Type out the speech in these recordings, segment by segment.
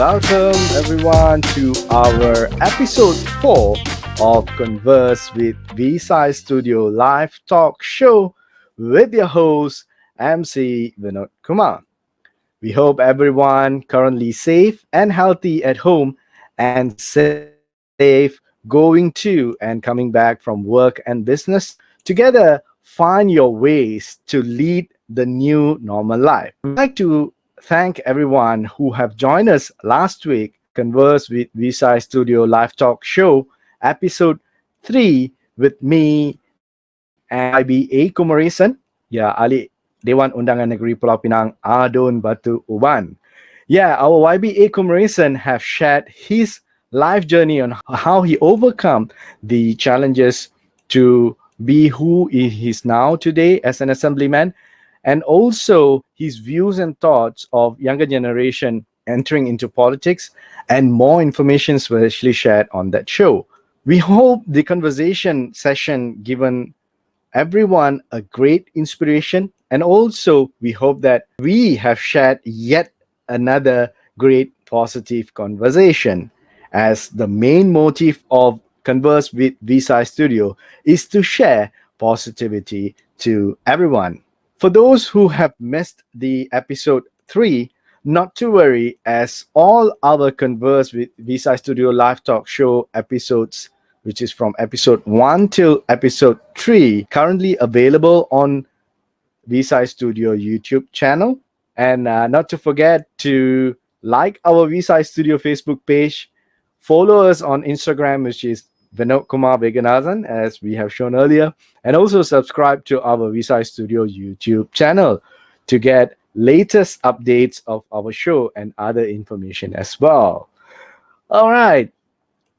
welcome everyone to our episode 4 of Converse with Veessai Studio live talk show with your host MC Vinod Kumar. We hope everyone currently safe and healthy at home and safe going to and coming back from work and business. Together, find your ways to lead the new normal life. We'd like to thank everyone who have joined us last week, Converse with Veessai Studio live talk show, episode 3 with me and YBA Kumarisan. Ya, Ali Dewan Undangan Negeri Pulau Pinang, Adun Batu Uban. Yeah, our YBA Kumarisan have shared his life journey on how he overcome the challenges to be who he is now today as an assemblyman, and also his views and thoughts of younger generation entering into politics, and more information was actually shared on that show. We hope the conversation session given everyone a great inspiration, and also we hope that we have shared yet another great positive conversation, as the main motive of Converse with Veessai Studio is to share positivity to everyone. For those who have missed the episode 3, not to worry, as all our Converse with Veessai Studio live talk show episodes, which is from episode 1 till episode 3, currently available on Veessai Studio YouTube channel. And not to forget to like our Veessai Studio Facebook page, follow us on Instagram, which is Vinod Kumar Veganathan, as we have shown earlier, and also subscribe to our Veessai Studio YouTube channel to get latest updates of our show and other information as well. All right,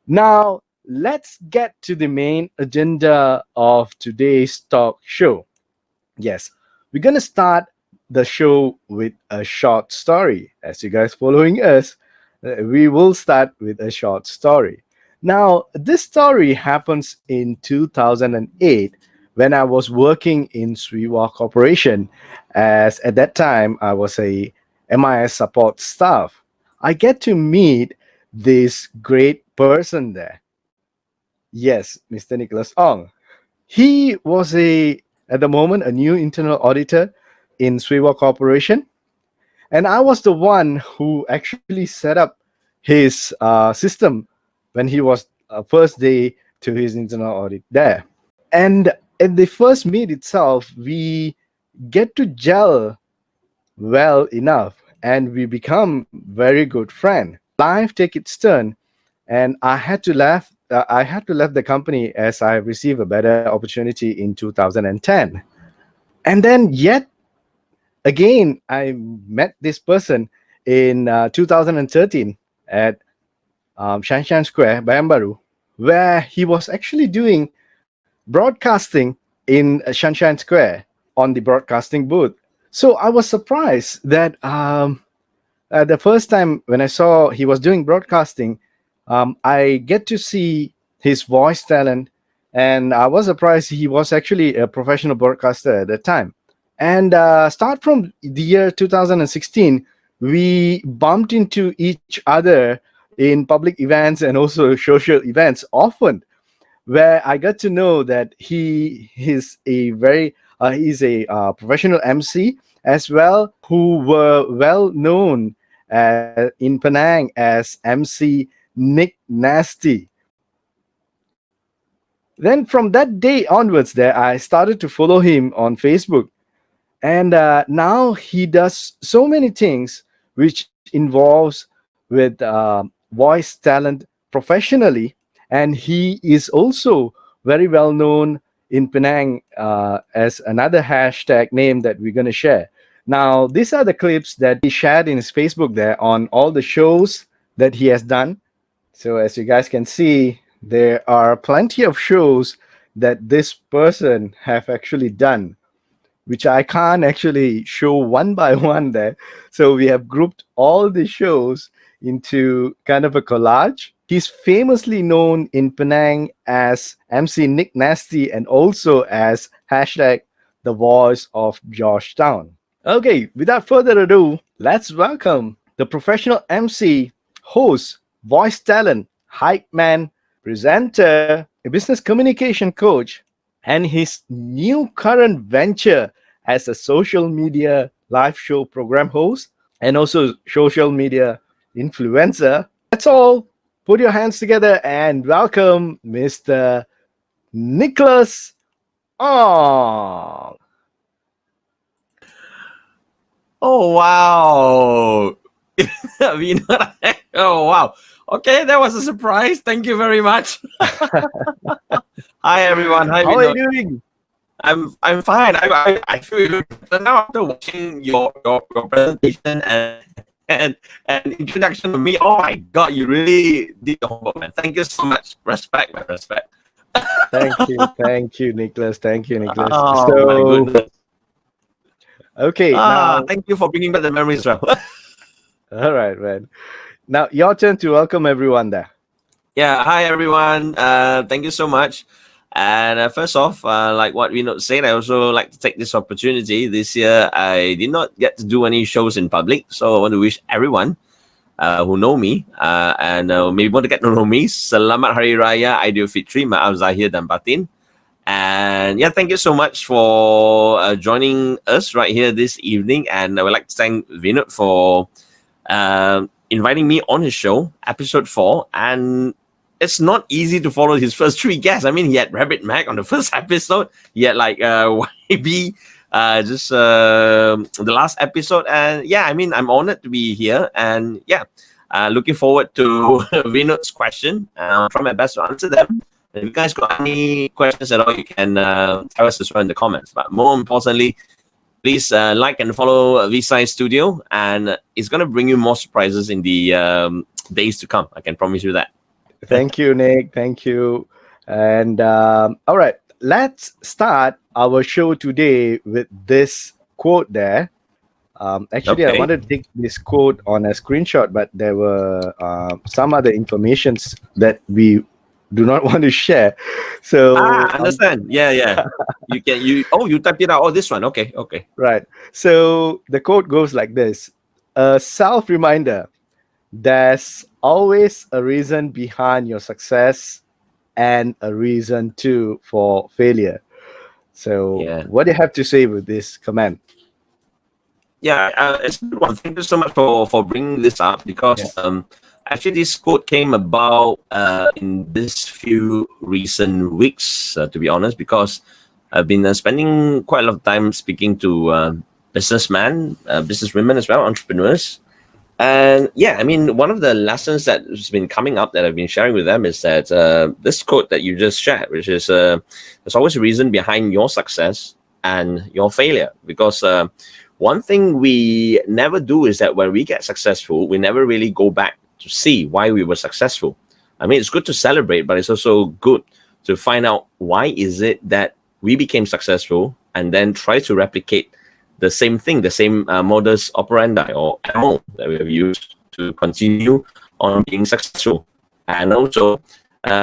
now let's get to the main agenda of today's talk show. Yes, we're gonna start the show with a short story. As you guys following us, we will start with a short story. Now, this story happens in 2008 when I was working in Swiwa Corporation, as at that time I was a MIS support staff. I get to meet this great person there. Yes, Mr. Nicholas Ong. He was at the moment, a new internal auditor in Swiwa Corporation, and I was the one who actually set up his system when he was first day to his internal audit there. And at the first meet itself, we get to gel well enough, and we become very good friend. Life take its turn, and I had to left the company as I received a better opportunity in 2010. And then yet again, I met this person in 2013 at Shanshan Square, Bayambaru, where he was actually doing broadcasting in Shanshan Square on the broadcasting booth. So I was surprised that the first time when I saw he was doing broadcasting, I get to see his voice talent, and I was surprised he was actually a professional broadcaster at that time. And start from the year 2016, we bumped into each other in public events and also social events often, where I got to know that he is a very he's a professional MC as well, who were well known in Penang as MC McNicNasty. Then from that day onwards, there I started to follow him on Facebook, and now he does so many things which involves with voice talent professionally, and he is also very well known in Penang as another hashtag name that we're going to share. Now, these are the clips that he shared in his Facebook there on all the shows that he has done. So as you guys can see, there are plenty of shows that this person have actually done, which I can't actually show one by one there. So we have grouped all the shows into kind of a collage. He's famously known in Penang as MC McNicNasty and also as hashtag the voice of Georgetown. Okay, without further ado, let's welcome the professional MC host, voice talent, hype man, presenter, a business communication coach, and his new current venture as a social media live show program host and also social media influencer. That's all. Put your hands together and welcome Mr. Nicholas Ong. Oh wow! We know that. Oh wow! Okay, that was a surprise. Thank you very much. Hi everyone. Hi How are you Vinod. doing? I'm fine. I feel even better now after watching your presentation and introduction to me. Oh my God! You really did your homework, man. Thank you so much. Respect, man. Respect. Thank you, Nicholas. Thank you, Nicholas. Oh my So, goodness. okay, now, Thank you for bringing back the memories, well. all right, man. Now, your turn to welcome everyone there. Yeah, hi everyone. Thank you so much. And first off, like what Vinod said, I also like to take this opportunity. This year, I did not get to do any shows in public, so I want to wish everyone who know me and maybe want to get to know me, Selamat Hari Raya Aidilfitri, Maaf Zahir dan Batin. And yeah, thank you so much for joining us right here this evening. And I would like to thank Vinod for inviting me on his show, episode 4. And it's not easy to follow his first 3 guests. I mean, he had Rabbit Mac on the first episode. He had like YB, just the last episode. And yeah, I mean, I'm honored to be here. And yeah, looking forward to Vinod's question. I'll try my best to answer them. If you guys got any questions at all, you can tell us as well in the comments. But more importantly, please like and follow Veessai Studio, and it's going to bring you more surprises in the days to come. I can promise you that. Thank you, Nick. Thank you. And all right, let's start our show today with this quote there. Actually, I Okay. wanted to take this quote on a screenshot, but there were some other informations that we do not want to share. So, Understand. Yeah. You typed it out. Oh, this one. Okay. right. So the quote goes like this: a self reminder, there's always a reason behind your success and a reason too for failure. So, Yeah. what do you have to say with this comment? Yeah, it's a good one. Thank you so much for bringing this up because actually this quote came about in this few recent weeks, to be honest, because I've been spending quite a lot of time speaking to businessmen, businesswomen as well, entrepreneurs. And yeah, I mean, one of the lessons that has been coming up that I've been sharing with them is that this quote that you just shared, which is there's always a reason behind your success and your failure. Because one thing we never do is that when we get successful, we never really go back to see why we were successful. I mean, it's good to celebrate, but it's also good to find out why is it that we became successful and then try to replicate the same thing, the same modus operandi or MO that we have used to continue on being successful. And also,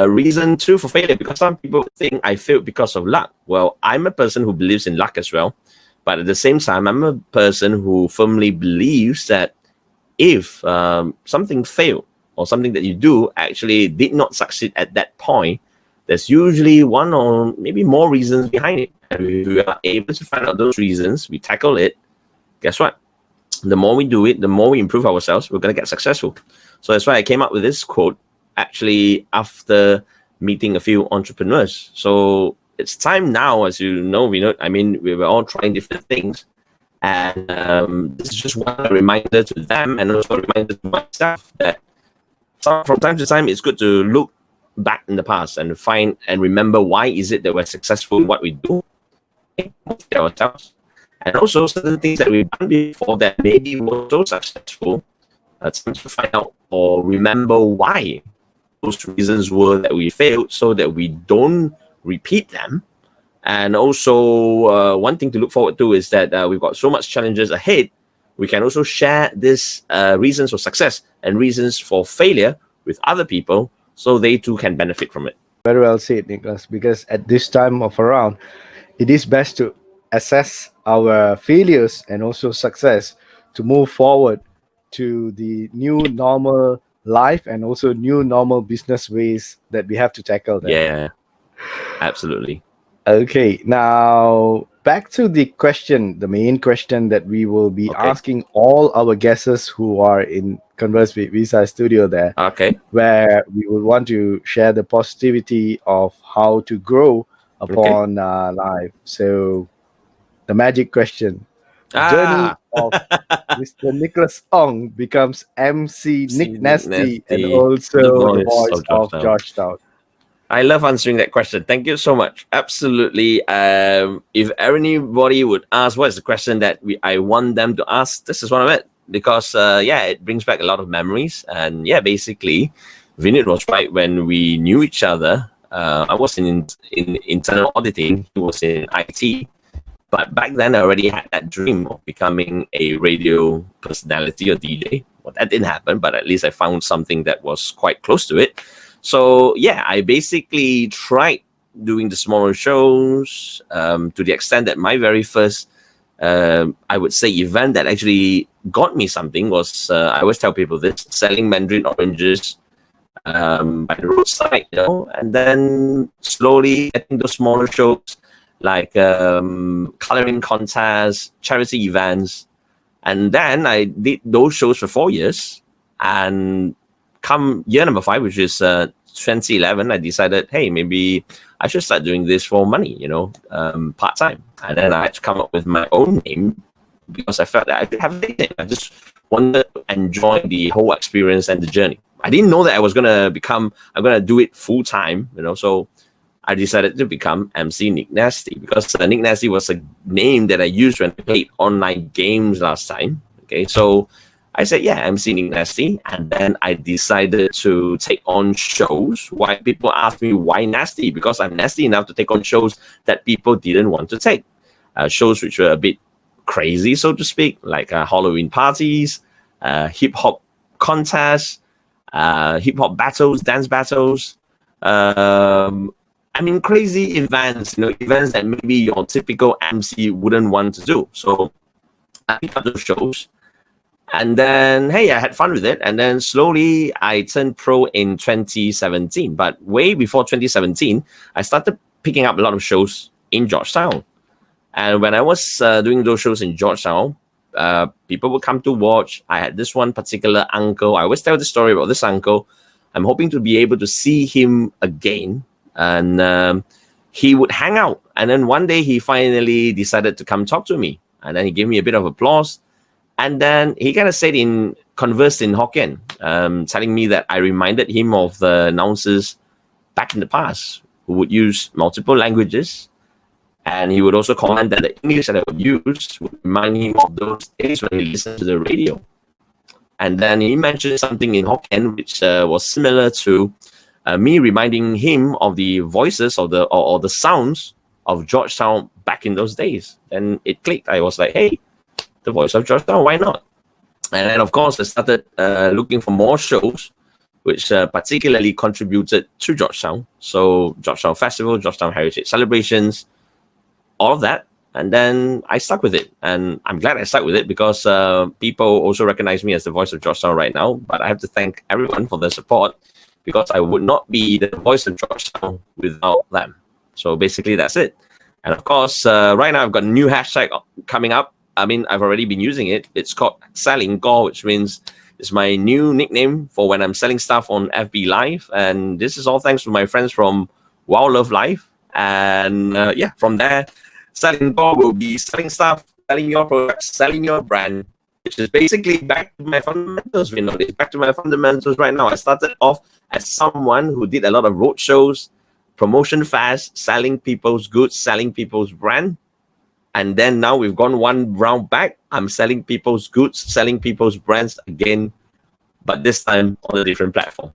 reason 2 for failure, because some people think I failed because of luck. Well, I'm a person who believes in luck as well. But at the same time, I'm a person who firmly believes that if something failed or something that you do actually did not succeed at that point, there's usually one or maybe more reasons behind it. And if we are able to find out those reasons, we tackle it, guess what? The more we do it, the more we improve ourselves, we're going to get successful. So that's why I came up with this quote actually after meeting a few entrepreneurs. So it's time now, as you know, I mean, we were all trying different things. And this is just one reminder to them and also a reminder to myself that from time to time, it's good to look back in the past and find and remember why is it that we're successful in what we do, motivate ourselves, and also certain things that we've done before that maybe were so successful. It's time to find out or remember why those reasons were that we failed so that we don't repeat them. And also, one thing to look forward to is that we've got so much challenges ahead. We can also share these reasons for success and reasons for failure with other people so they too can benefit from it. Very well said, Nicholas. Because at this time of around, it is best to assess our failures and also success to move forward to the new normal life and also new normal business ways that we have to tackle there. Yeah, absolutely. Okay, now back to the question, the main question that we will be Okay. asking all our guests who are in Converse with Visa Studio there, Okay. where we would want to share the positivity of how to grow Okay. upon life. So, the magic question: journey Ah, of Mr. Nicholas Ong becomes MC Nick scenic Nasty and nasty. The also the voice voice of of Georgetown. Georgetown. I love answering that question. Thank you so much. Absolutely. If anybody would ask, what is the question that I want them to ask? This is one of it because yeah, it brings back a lot of memories. And yeah, basically, Vinit was right when we knew each other. I was in internal auditing. He was in IT. But back then, I already had that dream of becoming a radio personality or DJ. Well, that didn't happen, but at least I found something that was quite close to it. So yeah, I basically tried doing the smaller shows to the extent that my very first, I would say, event that actually got me something was I always tell people this: selling Mandarin oranges by the roadside, and then slowly getting those smaller shows like coloring contests, charity events, and then I did those shows for 4 years. And come year number 5, which is 2011, I decided, hey, maybe I should start doing this for money, part time. And then I had to come up with my own name because I felt that I could have a name. I just wanted to enjoy the whole experience and the journey. I didn't know that I'm gonna do it full time, So I decided to become MC McNicNasty because McNicNasty was a name that I used when I played online games last time. Okay, so I said, yeah, MC McNicNasty, and then I decided to take on shows. Why people ask me why nasty? Because I'm nasty enough to take on shows that people didn't want to take. Shows which were a bit crazy, so to speak, like Halloween parties, hip hop contests, hip hop battles, dance battles. I mean, crazy events, events that maybe your typical MC wouldn't want to do. So I picked up those shows. And then, hey, I had fun with it. And then slowly I turned pro in 2017. But way before 2017, I started picking up a lot of shows in Georgetown. And when I was doing those shows in Georgetown, people would come to watch. I had this one particular uncle. I always tell the story about this uncle. I'm hoping to be able to see him again. And he would hang out. And then one day he finally decided to come talk to me. And then he gave me a bit of applause. And then he kind of said in Converse in Hokkien, telling me that I reminded him of the announcers back in the past who would use multiple languages. And he would also comment that the English that I would use would remind him of those days when he listened to the radio. And then he mentioned something in Hokkien which was similar to me reminding him of the voices of the sounds of Georgetown back in those days. And it clicked. I was like, hey, the voice of Georgetown, why not? And then, of course, I started looking for more shows which particularly contributed to Georgetown. So Georgetown Festival, Georgetown Heritage Celebrations, all of that. And then I stuck with it. And I'm glad I stuck with it because people also recognize me as the voice of Georgetown right now. But I have to thank everyone for their support because I would not be the voice of Georgetown without them. So basically, that's it. And of course, right now I've got a new hashtag coming up. I mean, I've already been using it. It's called Selling Go, which means it's my new nickname for when I'm selling stuff on FB Live. And this is all thanks to my friends from Wow Love Live. And yeah, from there, Selling Go will be selling stuff, selling your products, selling your brand, which is basically back to my fundamentals. It's back to my fundamentals right now. I started off as someone who did a lot of road shows, promotion fast, selling people's goods, selling people's brand. And then now we've gone one round back. I'm selling people's goods, selling people's brands again, but this time on a different platform.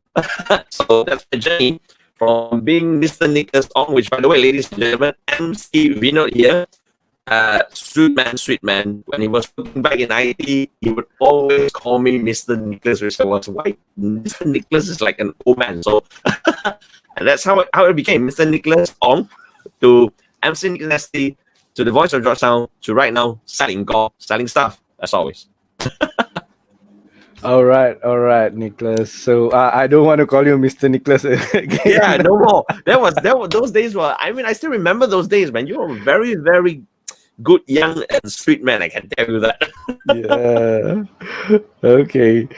So that's the journey from being Mr. Nicholas Ong, which, by the way, ladies and gentlemen, MC Vinod here, sweet man. When he was working back in IT, he would always call me Mr. Nicholas, which I was white. Mr. Nicholas is like an old man. So and that's how it became Mr. Nicholas Ong to MC McNicNasty, to the voice of Georgetown, to right now selling stuff as always. all right, Nicholas. So I don't want to call you Mr. Nicholas Yeah, again. no more. That was those days were. I mean, I still remember those days, man. You were very, very good, young, and sweet man. I can tell you that. Yeah. Okay.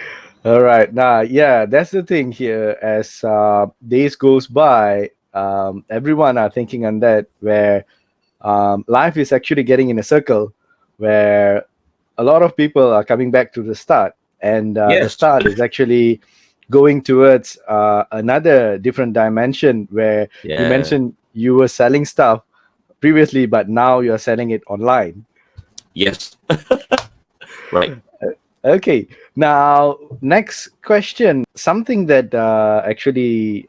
All right. Now, yeah, that's the thing here. As days goes by, everyone are thinking on that where life is actually getting in a circle, where a lot of people are coming back to the start, and the Yes. start is actually going towards another different dimension. Where you Yeah. mentioned you were selling stuff previously, but now you're selling it online. Yes. Right. Okay, now next question. Something that actually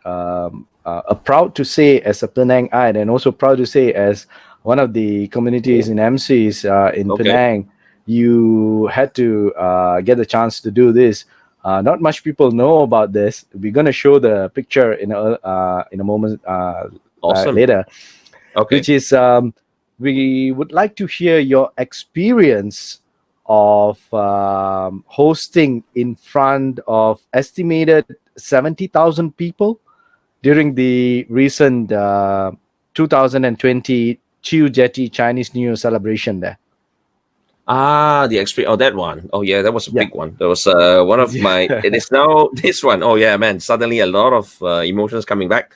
proud to say as a Penangite, and also proud to say as one of the communities in MCs in Okay. Penang, you had to get the chance to do this. Not much people know about this. We're gonna show the picture in a moment Awesome. later, Okay. which is we would like to hear your experience of hosting in front of estimated 70,000 people during the recent 2020 Chiu Jetty Chinese New Year celebration there. Ah, the experience. Oh, that one. Oh, yeah, that was a Yeah. big one. That was one of my. It is now this one. Oh, yeah, man. Suddenly, a lot of emotions coming back.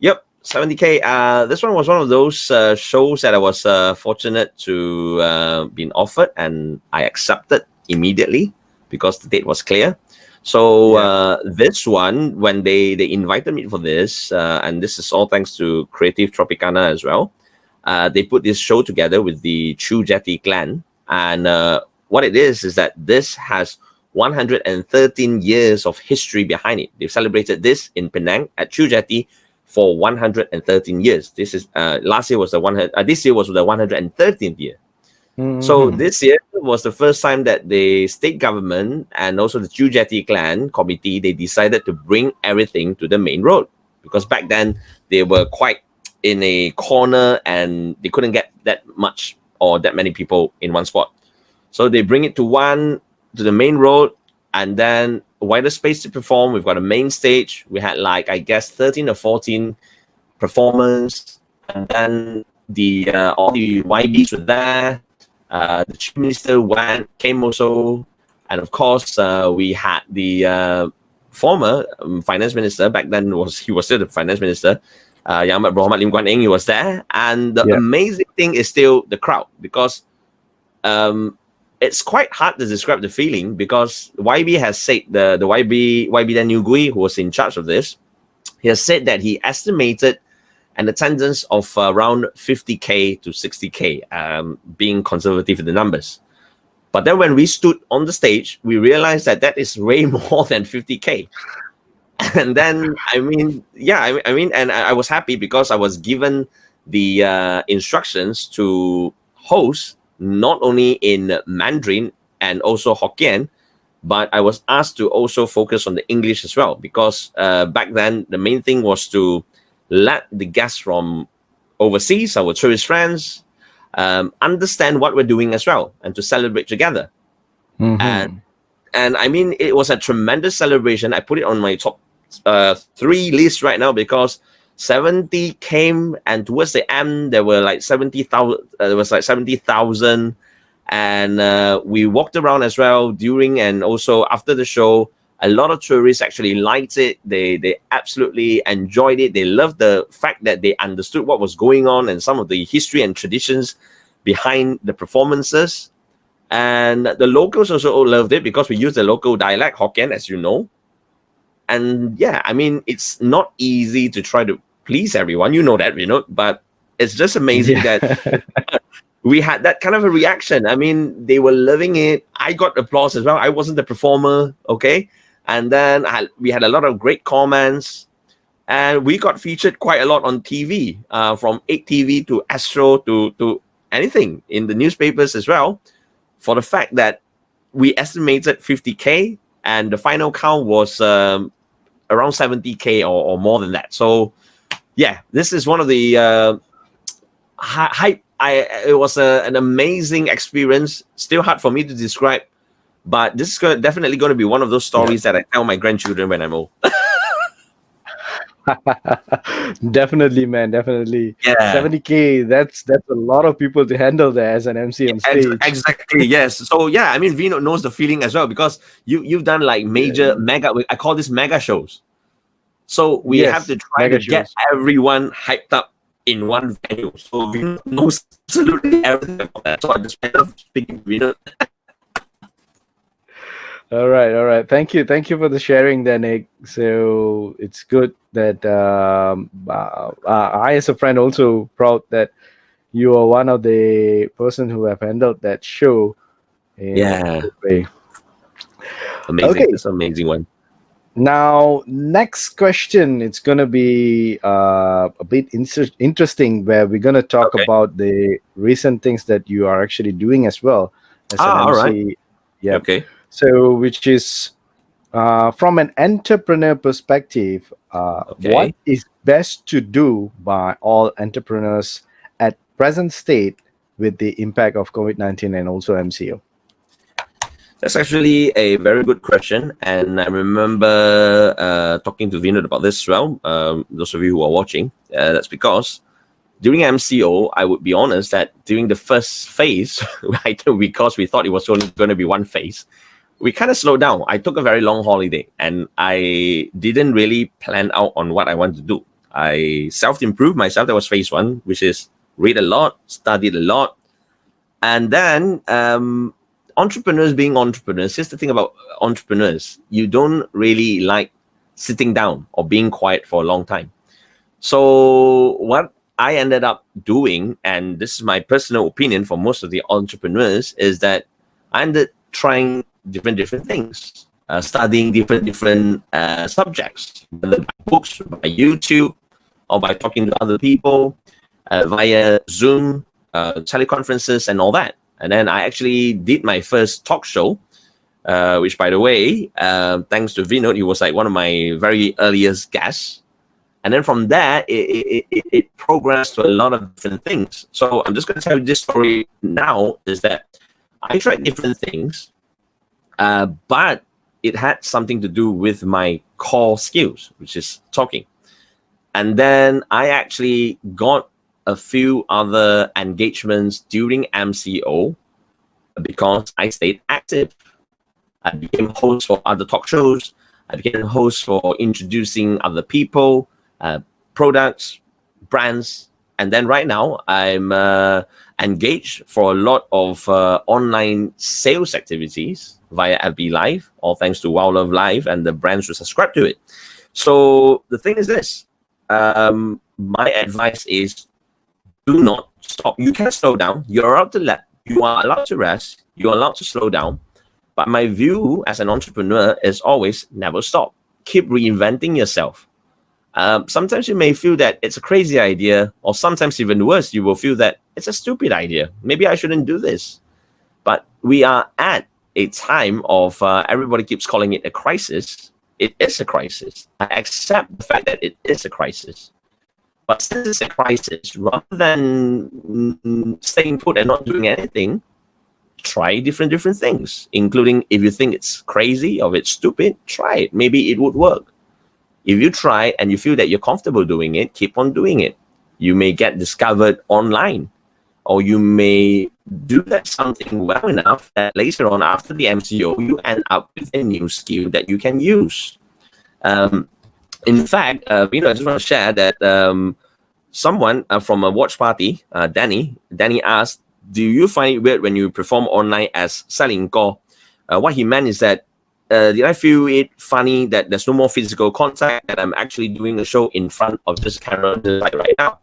Yep, 70K. This one was one of those shows that I was fortunate to been offered, and I accepted immediately because the date was clear. So Yeah. this one, when they invited me for this, and this is all thanks to Creative Tropicana as well. They put this show together with the Chu Jetty clan, and what it is that this has 113 years of history behind it. They've celebrated this in Penang at Chu Jetty for 113 years. This is last year was the 100. This year was the 113th year. So Mhm. this year was the first time that the state government and also the Chu Jetty clan committee they decided to bring everything to the main road because back then they were quite in a corner and they couldn't get that much or that many people in one spot. So they bring it to the main road and then wider space to perform. We've got a main stage. We had like I guess 13 or 14 performers, and then the all the YBs were there. The chief minister came also, and of course we had the former finance minister back then he was still the finance minister. Yang Amat Berhormat Lim Guan Eng, he was there, and the Yeah. amazing thing is still the crowd because it's quite hard to describe the feeling because YB has said the YB Dan Gui, who was in charge of this, he has said that he estimated an attendance of around 50K to 60K, being conservative with the numbers. But then when we stood on the stage, we realized that that is way more than 50K. And then, and I was happy because I was given the instructions to host not only in Mandarin and also Hokkien, but I was asked to also focus on the English as well because back then the main thing was to let the guests from overseas, our tourist friends, understand what we're doing as well and to celebrate together. And Mhm. and I mean, it was a tremendous celebration. I put it on my top three list right now because 70 came, and towards the end there were like 70,000. There was like 70,000, and we walked around as well during and also after the show. A lot of tourists actually liked it. They absolutely enjoyed it. They loved the fact that they understood what was going on and some of the history and traditions behind the performances. And the locals also loved it because we use the local dialect Hokkien, as you know. And yeah, I mean, it's not easy to try to please everyone. You know that, but it's just amazing that Yeah. we had that kind of a reaction. I mean, they were loving it. I got applause as well. I wasn't the performer, okay? And then we had a lot of great comments. And we got featured quite a lot on TV, from 8TV to Astro to anything in the newspapers as well, for the fact that we estimated 50K and the final count was around 70K or more than that. So yeah, this is one of the hype. It was an amazing experience. Still hard for me to describe But this is definitely going to be one of those stories that I tell my grandchildren when I'm old. Definitely, man. Definitely. Yeah. 70K. That's a lot of people to handle there as an MC on stage. Exactly. Yes. So yeah, I mean, Vino knows the feeling as well, because you've done like major mega. I call this mega shows. So we have to Yes, try mega to get shows. everyone hyped up in one venue. So Vino knows absolutely everything about that. So I just end up speaking to Vino. All right, all right. Thank you for the sharing, there, Nick. So it's good that I, as a friend, also proud that you are one of the person who have handled that show in a Yeah, good way. amazing. Okay, That's an amazing one. now next question. It's gonna be a bit interesting, where we're gonna talk Okay. about the recent things that you are actually doing as well as an All right. MC. Yeah. Okay. So, which is from an entrepreneur perspective, what Okay. is best to do by all entrepreneurs at present state with the impact of COVID-19 and also MCO? That's actually a very good question, and I remember talking to Vinod about this as well. Those of you who are watching, that's because during MCO, I would be honest that during the first phase, right, because we thought it was only going to be one phase, we kind of slowed down. I took a very long holiday, and I didn't really plan out on what I want to do. I self-improved myself. That was phase one, which is read a lot, studied a lot, and then entrepreneurs being entrepreneurs. Here's the thing about entrepreneurs: you don't really like sitting down or being quiet for a long time. So what I ended up doing, and this is my personal opinion for most of the entrepreneurs, is that I ended trying different things, studying different subjects, whether by books, by YouTube, or by talking to other people via Zoom, teleconferences, and all that. And then I actually did my first talk show, which, by the way, thanks to Vinod, he was like one of my very earliest guests. And then from there, it progressed to a lot of different things. So I'm just going to tell you this story now, is that I tried different things, but it had something to do with my core skills, which is talking. And then I actually got a few other engagements during MCO because I stayed active. I became host for other talk shows. I became host for introducing other people, products, brands. And then right now, I'm engaged for a lot of online sales activities via FB Live, all thanks to Wow Love Live and the brands who subscribe to it. So the thing is this, my advice is, do not stop. You can slow down. You are allowed to rest. You are allowed to slow down. But my view as an entrepreneur is always never stop. Keep reinventing yourself. Sometimes you may feel that it's a crazy idea, or sometimes even worse, you will feel that it's a stupid idea. Maybe I shouldn't do this. But we are at a time of everybody keeps calling it a crisis. It is a crisis. I accept the fact that it is a crisis. But since it's a crisis, rather than staying put and not doing anything, try different things, including if you think it's crazy or it's stupid, try it. Maybe it would work. If you try and you feel that you're comfortable doing it, keep on doing it. You may get discovered online, or you may do that something well enough that later on, after the MCO, you end up with a new skill that you can use. In fact, I just want to share that someone from a watch party, Danny asked, do you find it weird when you perform online as selling call? What he meant is that, did I feel it funny that there's no more physical contact, that I'm actually doing a show in front of this camera like right now?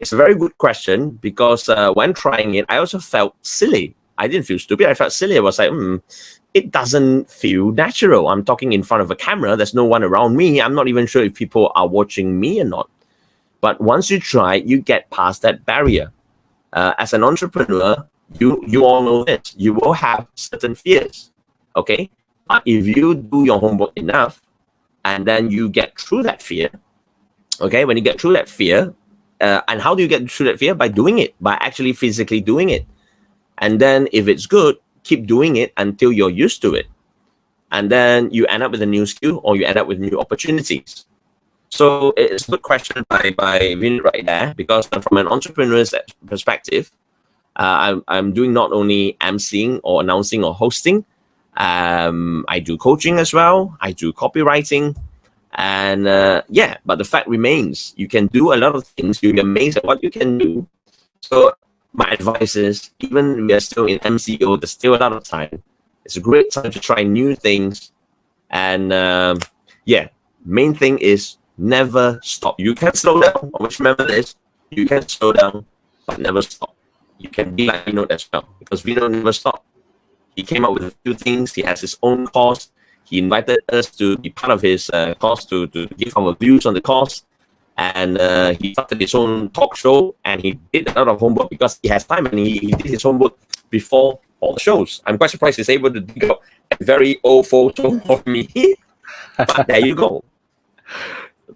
It's a very good question, because when trying it, I also felt silly. I didn't feel stupid. I felt silly. I was like, it doesn't feel natural. I'm talking in front of a camera. There's no one around me. I'm not even sure if people are watching me or not. But once you try, you get past that barrier. As an entrepreneur, you all know this. You will have certain fears, okay? But if you do your homework enough, and then you get through that fear, okay? When you get through that fear, and how do you get through that fear? By doing it, by actually physically doing it. And then if it's good, keep doing it until you're used to it. And then you end up with a new skill or you end up with new opportunities. So it's a good question by Vin right there, because from an entrepreneur's perspective, I'm doing not only emceeing or announcing or hosting, I do coaching as well, I do copywriting, and but the fact remains, you can do a lot of things, you'll be amazed at what you can do. So my advice is, even we are still in MCO, there's still a lot of time. It's a great time to try new things. And main thing is never stop. You can slow down. Always remember this. You can slow down, but never stop. You can be like Vinod as well, because Vinod never stopped. He came up with a few things. He has his own course. He invited us to be part of his course to give our views on the course. And he started his own talk show, and he did a lot of homework because he has time, and he did his homework before all the shows. I'm quite surprised he's able to dig out a very old photo of me. But there you go.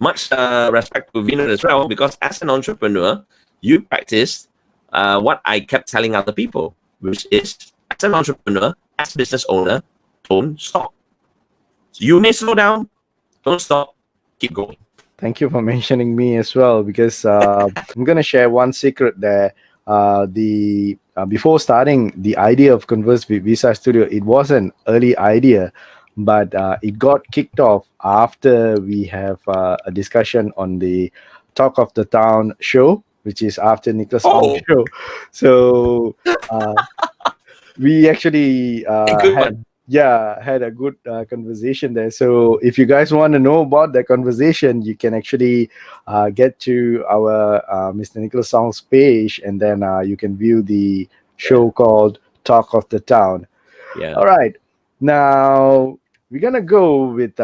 Much respect to Vinod as well, because as an entrepreneur, you practice what I kept telling other people, which is, as an entrepreneur, as a business owner, don't stop. So you may slow down, don't stop, keep going. Thank you for mentioning me as well, because I'm going to share one secret there. Before starting the idea of Converse with Veessai Studio, it was an early idea, but it got kicked off after we have a discussion on the Talk of the Town show, which is after Nicholas Ong's show. So we actually had a good conversation there. So if you guys want to know about that conversation, you can actually get to our Mr. Nicholas Song's page, and then you can view the show called Talk of the Town. Yeah. All right. Now we're gonna go with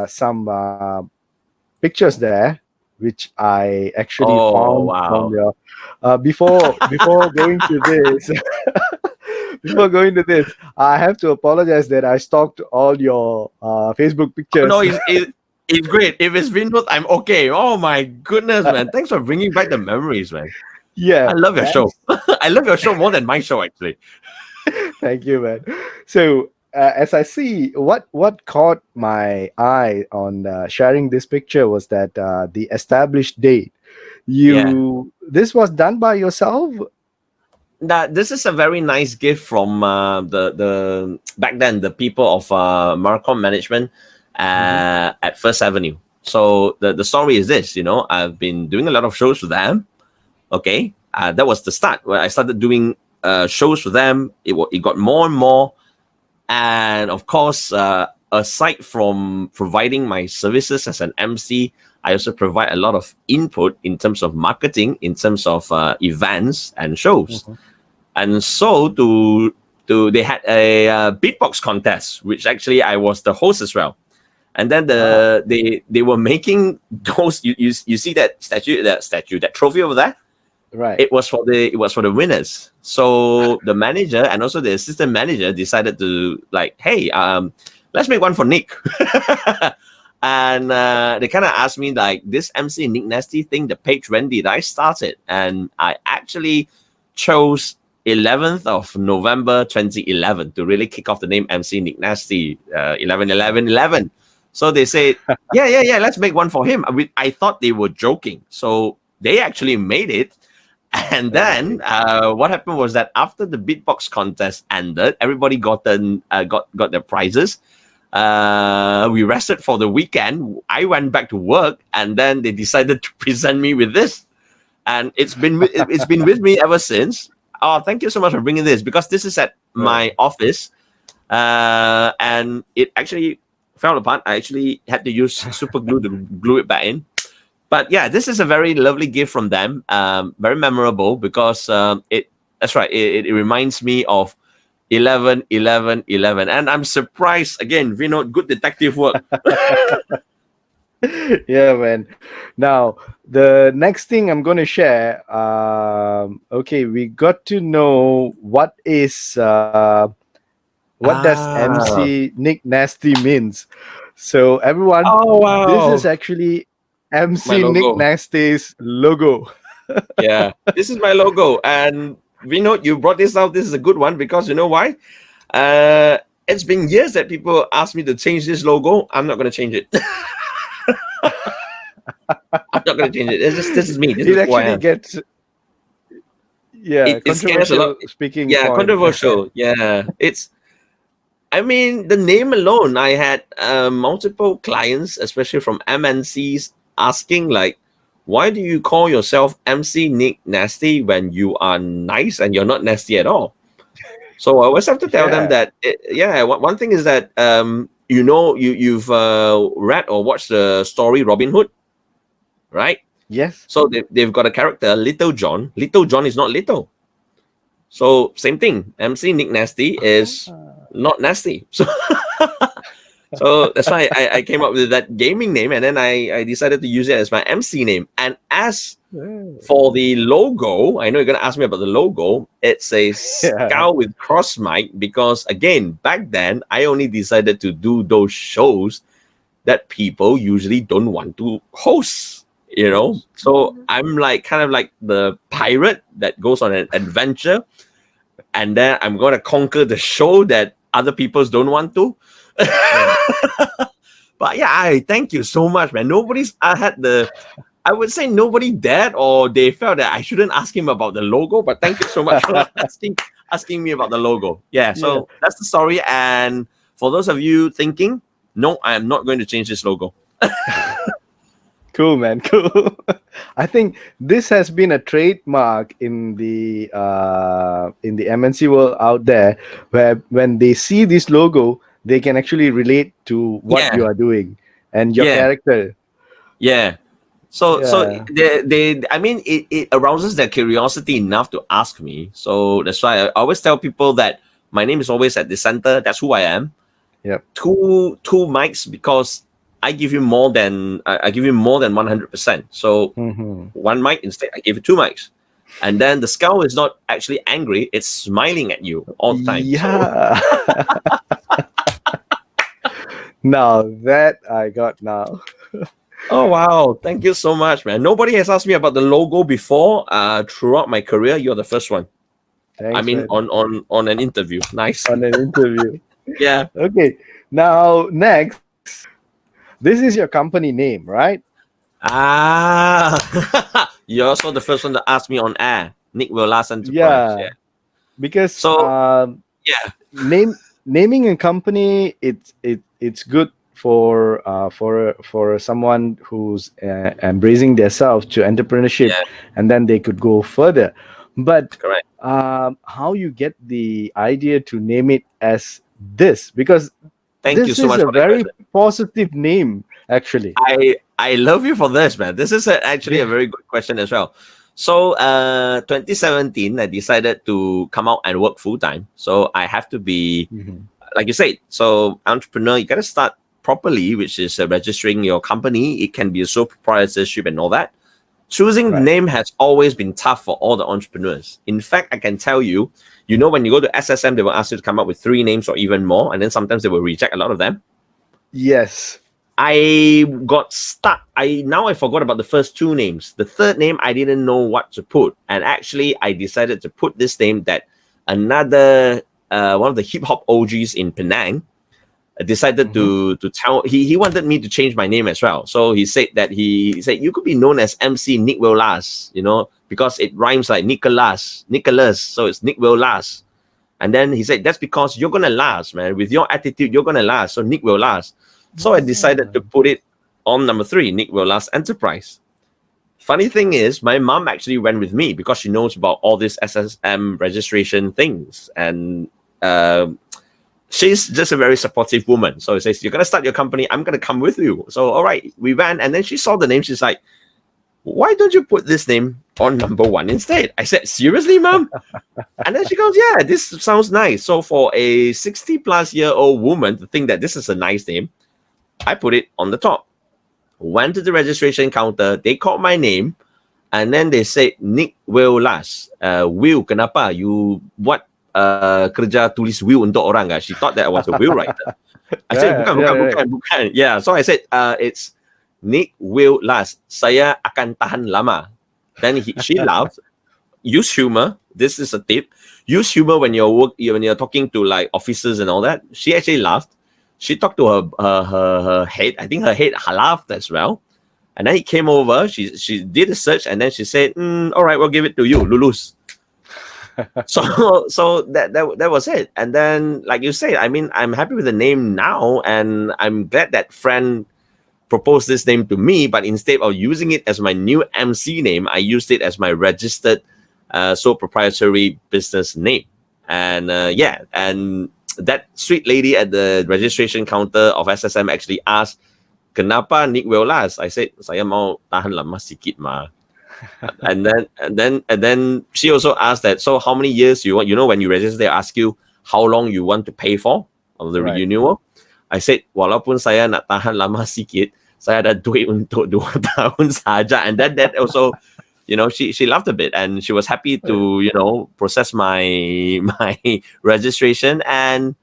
some pictures there, which I actually found from your before going to this. Before going to this, I have to apologize that I stalked all your Facebook pictures. Oh, no, it's great. If it's Vinod, I'm okay. Oh my goodness, man! Thanks for bringing back the memories, man. Yeah, I love your show. I love your show more than my show, actually. Thank you, man. So as I see, what caught my eye on sharing this picture was that the established date. This was done by yourself? This is a very nice gift from the back then, the people of Marcom Management at First Avenue. So the story is this, I've been doing a lot of shows with them. Okay, that was the start where I started doing shows with them. It got more and more, and of course, aside from providing my services as an MC, I also provide a lot of input in terms of marketing, in terms of events and shows. And so they had a beatbox contest, which actually I was the host as well. And then they were making those. You see that trophy over there? Right. It was for the winners. So the manager and also the assistant manager decided to hey, let's make one for Nick. And they kind of asked me this MC McNicNasty thing, the page, when did I start it? And I actually chose 11th of November 2011 to really kick off the name MC McNicNasty, 11-11-11. So they said, yeah, let's make one for him. I thought they were joking. So they actually made it. And then what happened was that after the beatbox contest ended, everybody got their prizes. We rested for the weekend. I went back to work, and then they decided to present me with this. And it's been with me ever since. Oh, thank you so much for bringing this, because this is at my office, and it actually fell apart. I actually had to use super glue to glue it back in. But yeah, this is a very lovely gift from them. Very memorable, because that's right. It reminds me of 11-11-11, and I'm surprised again. Vinod, good detective work. Yeah, man. Now the next thing I'm going to share. Okay, we got to know what does MC McNicNasty means. So everyone, this is actually MC McNicNasty's logo. Yeah, this is my logo, and Vinod, you brought this out. This is a good one, because you know why? It's been years that people ask me to change this logo. I'm not going to change it. I'm not going to change it. This is me. This It is who I actually am. gets, yeah, It scares a lot. controversial speaking Yeah, point. controversial. Yeah, I mean, the name alone, I had multiple clients, especially from MNCs, asking like, why do you call yourself MC Nick Nasty when you are nice and you're not nasty at all? So I always have to tell them Yeah. that, one thing is that, you've read or watched the story Robin Hood, right? Yes. So they've got a character, Little John. Little John is not little. So same thing. MC Nick Nasty is not nasty. So that's why I came up with that gaming name, and then I decided to use it as my MC name. And as for the logo, I know you're going to ask me about the logo. It's a Yeah. skull with cross mic because, again, back then, I only decided to do those shows that people usually don't want to host, So I'm like kind of like the pirate that goes on an adventure, and then I'm going to conquer the show that other people don't want to. But yeah, I thank you so much, man. I would say nobody dared or they felt that I shouldn't ask him about the logo, but thank you so much for asking me about the logo. Yeah, so that's the story. And for those of you thinking, no, I am not going to change this logo. Cool, man. Cool. I think this has been a trademark in the MNC world out there, where when they see this logo, they can actually relate to what you Yeah, are doing and your yeah, character. yeah. So Yeah. I mean, it arouses their curiosity enough to ask me. So that's why I always tell people that my name is always at the center. That's who I am. Yep. Two mics because I give you more than 100%. So one mic instead, I give you two mics, and then the skull is not actually angry; it's smiling at you all the time. Yeah. Now that I got now. Oh wow! Thank you so much, man. Nobody has asked me about the logo before. Throughout my career, you're the first one. Thanks, I mean, man. on an interview. Nice. On an interview. Yeah. Okay. Now next, this is your company name, right? You're also the first one to ask me on air. Nick Will Last Enterprise. Yeah. Yeah. Because So yeah. naming a company, it's good for someone who's embracing themselves to entrepreneurship, Yeah. and then they could go further. But Correct. how you get the idea to name it as this? Because Thank you this so is much a for that very question. positive name, actually. I love you for this, man. This is actually a very good question as well. So 2017, I decided to come out and work full time. So I have to be, like you said, so entrepreneur, you got to start properly, which is registering your company. It can be a sole proprietorship and all that. Choosing the Right. name has always been tough for all the entrepreneurs. In fact, I can tell you, when you go to SSM, they will ask you to come up with 3 names or even more, and then sometimes they will reject a lot of them. Yes. I got stuck. I forgot about the first 2 names. The third name, I didn't know what to put. And actually, I decided to put this name that another, one of the hip hop OGs in Penang decided to tell, he wanted me to change my name as well. So he said that he said, you could be known as MC Nick Will Last, because it rhymes like Nicholas. So it's Nick Will Last. And then he said, that's because you're going to last, man. With your attitude, you're going to last. So Nick will last. So I decided to put it on number 3, Nick Will Last Enterprise. Funny thing is, my mom actually went with me because she knows about all this SSM registration things. And she's just a very supportive woman. So she says, you're going to start your company. I'm going to come with you. So, all right, we went. And then she saw the name. She's like, why don't you put this name on number 1 instead? I said, seriously, mom? And then she goes, yeah, this sounds nice. So for a 60-plus-year-old woman to think that this is a nice name, I put it on the top. Went to the registration counter. They called my name. And then they said, Nick Will Last. Will, kenapa? You buat kerja tulis will untuk orang? She thought that I was a will writer. I said, bukan. Yeah, so I said, it's Nick Will Last. Saya akan tahan lama. Then she laughed, used humor, this is a tip. Use humor when when you're talking to like officers and all that. She actually laughed. She talked to her head. I think her head laughed as well. And then he came over. She did a search, and then she said, "All right, we'll give it to you, Lulus." So that was it. And then, like you said, I mean, I'm happy with the name now, and I'm glad that friend proposed this name to me. But instead of using it as my new MC name, I used it as my registered sole proprietary business name. And and that sweet lady at the registration counter of SSM actually asked, "Kenapa Nick Welas?" I said, "Saya mau tahan lama sikit ma." and then she also asked that, "So how many years you want?" You know, when you register, they ask you how long you want to pay for of the renewal. I said, "Walaupun saya nak tahan lama sikit, saya ada duit untuk 2 tahun saja." And then that also, you know, she laughed a bit, and she was happy to, you know, process my registration. And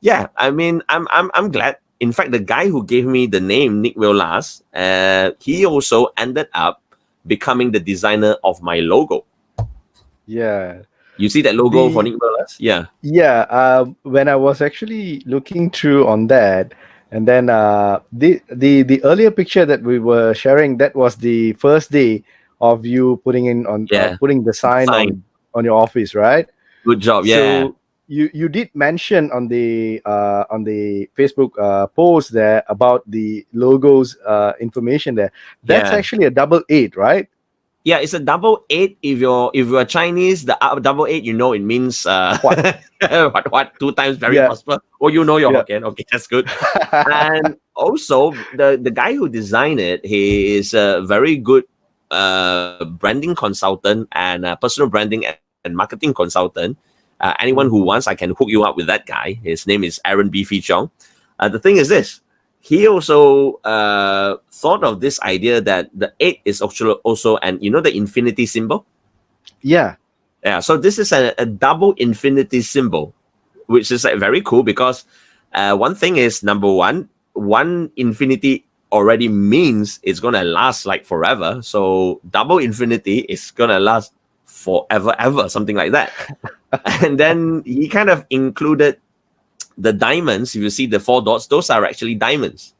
yeah, I mean, I'm glad. In fact, the guy who gave me the name Nick Welas, he also ended up becoming the designer of my logo. Yeah. You see that logo for Nick Welas? Yeah. Yeah. When I was actually looking through on that, and then the earlier picture that we were sharing, that was the first day of you putting in on putting the sign on your office, right? Good job. Yeah. So you did mention on the Facebook post there about the logos information there. That's actually a 88, right? Yeah, it's a 88. If you're Chinese, the 88, you know, it means what 2 times very prosper. Or you know your Hokkien. Okay, that's good. And also the guy who designed it, he is a very good branding consultant and personal branding and marketing consultant. Anyone who wants, I can hook you up with that guy. His name is Aaron B. Fee Chong. The thing is this. He also thought of this idea that the 8 is also and you know the infinity symbol? Yeah. So this is a double infinity symbol, which is very cool because one thing is, number one infinity already means it's going to last like forever. So double infinity is going to last forever, ever, something like that. And then he kind of included the diamonds. If you see the 4 dots, those are actually diamonds.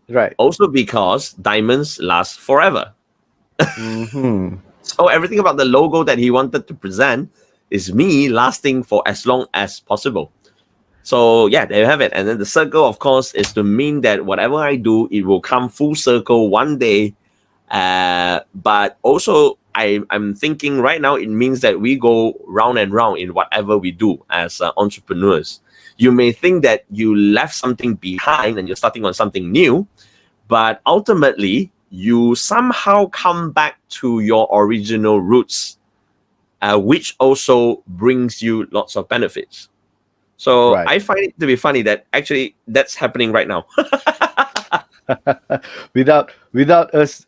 Right. Also because diamonds last forever. So everything about the logo that he wanted to present is me lasting for as long as possible. So yeah, there you have it. And then the circle, of course, is to mean that whatever I do, it will come full circle one day. But also, I'm thinking right now, it means that we go round and round in whatever we do as entrepreneurs. You may think that you left something behind and you're starting on something new, but ultimately, you somehow come back to your original roots, which also brings you lots of benefits. So I find it to be funny that actually that's happening right now. without us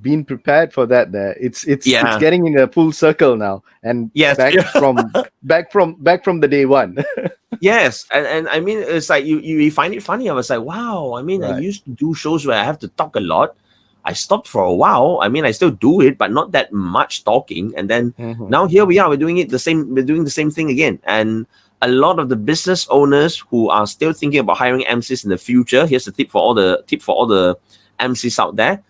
being prepared for that, there it's getting in a full circle now, and back from the day one. Yes, and I mean, it's like you find it funny. I was like, wow. I mean, I used to do shows where I have to talk a lot. I stopped for a while. I mean, I still do it, but not that much talking. And then now here we are. We're doing the same thing again. And a lot of the business owners who are still thinking about hiring MCs in the future, here's the tip for all the MCs out there.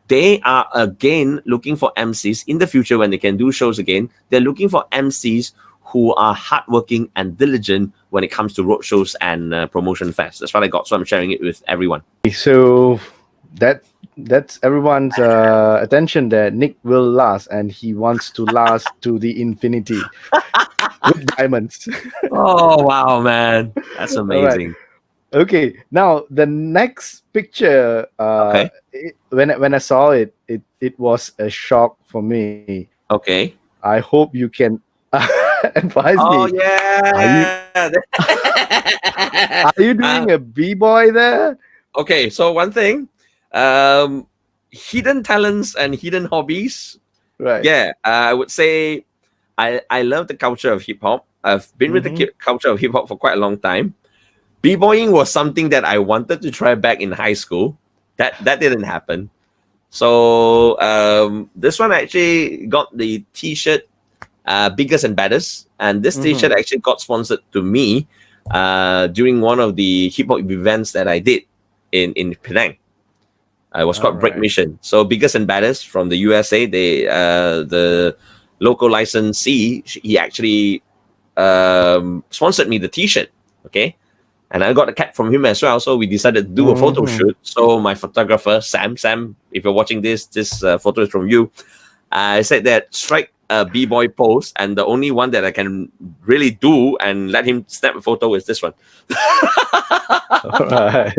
They are again looking for MCs in the future when they can do shows again. They're looking for MCs who are hardworking and diligent when it comes to road shows and promotion fairs. That's what I got. So I'm sharing it with everyone. So that's everyone's attention there. Nick will last, and he wants to last to the infinity with diamonds. Oh wow, man, that's amazing. Right. Okay, now the next picture. When I saw it, it was a shock for me. Okay. I hope you can advise me. Oh yeah. Are you doing a b-boy there? Okay, so one thing, hidden talents and hidden hobbies. Right. Yeah, I would say I love the culture of hip hop. I've been with the culture of hip hop for quite a long time. B-boying was something that I wanted to try back in high school. That didn't happen. So this one actually got the T-shirt Biggest and Baddest, and this T-shirt Mm-hmm. actually got sponsored to me during one of the hip hop events that I did in Penang. It was All called Break right. Mission. So Biggest and Baddest from the USA, they the local licensee, he actually sponsored me the T-shirt. Okay, and I got a cap from him as well. So we decided to do a photo Mm-hmm. shoot. So my photographer Sam, if you're watching this photo is from you. I said that strike a b-boy pose, and the only one that I can really do and let him snap a photo is this one. All right.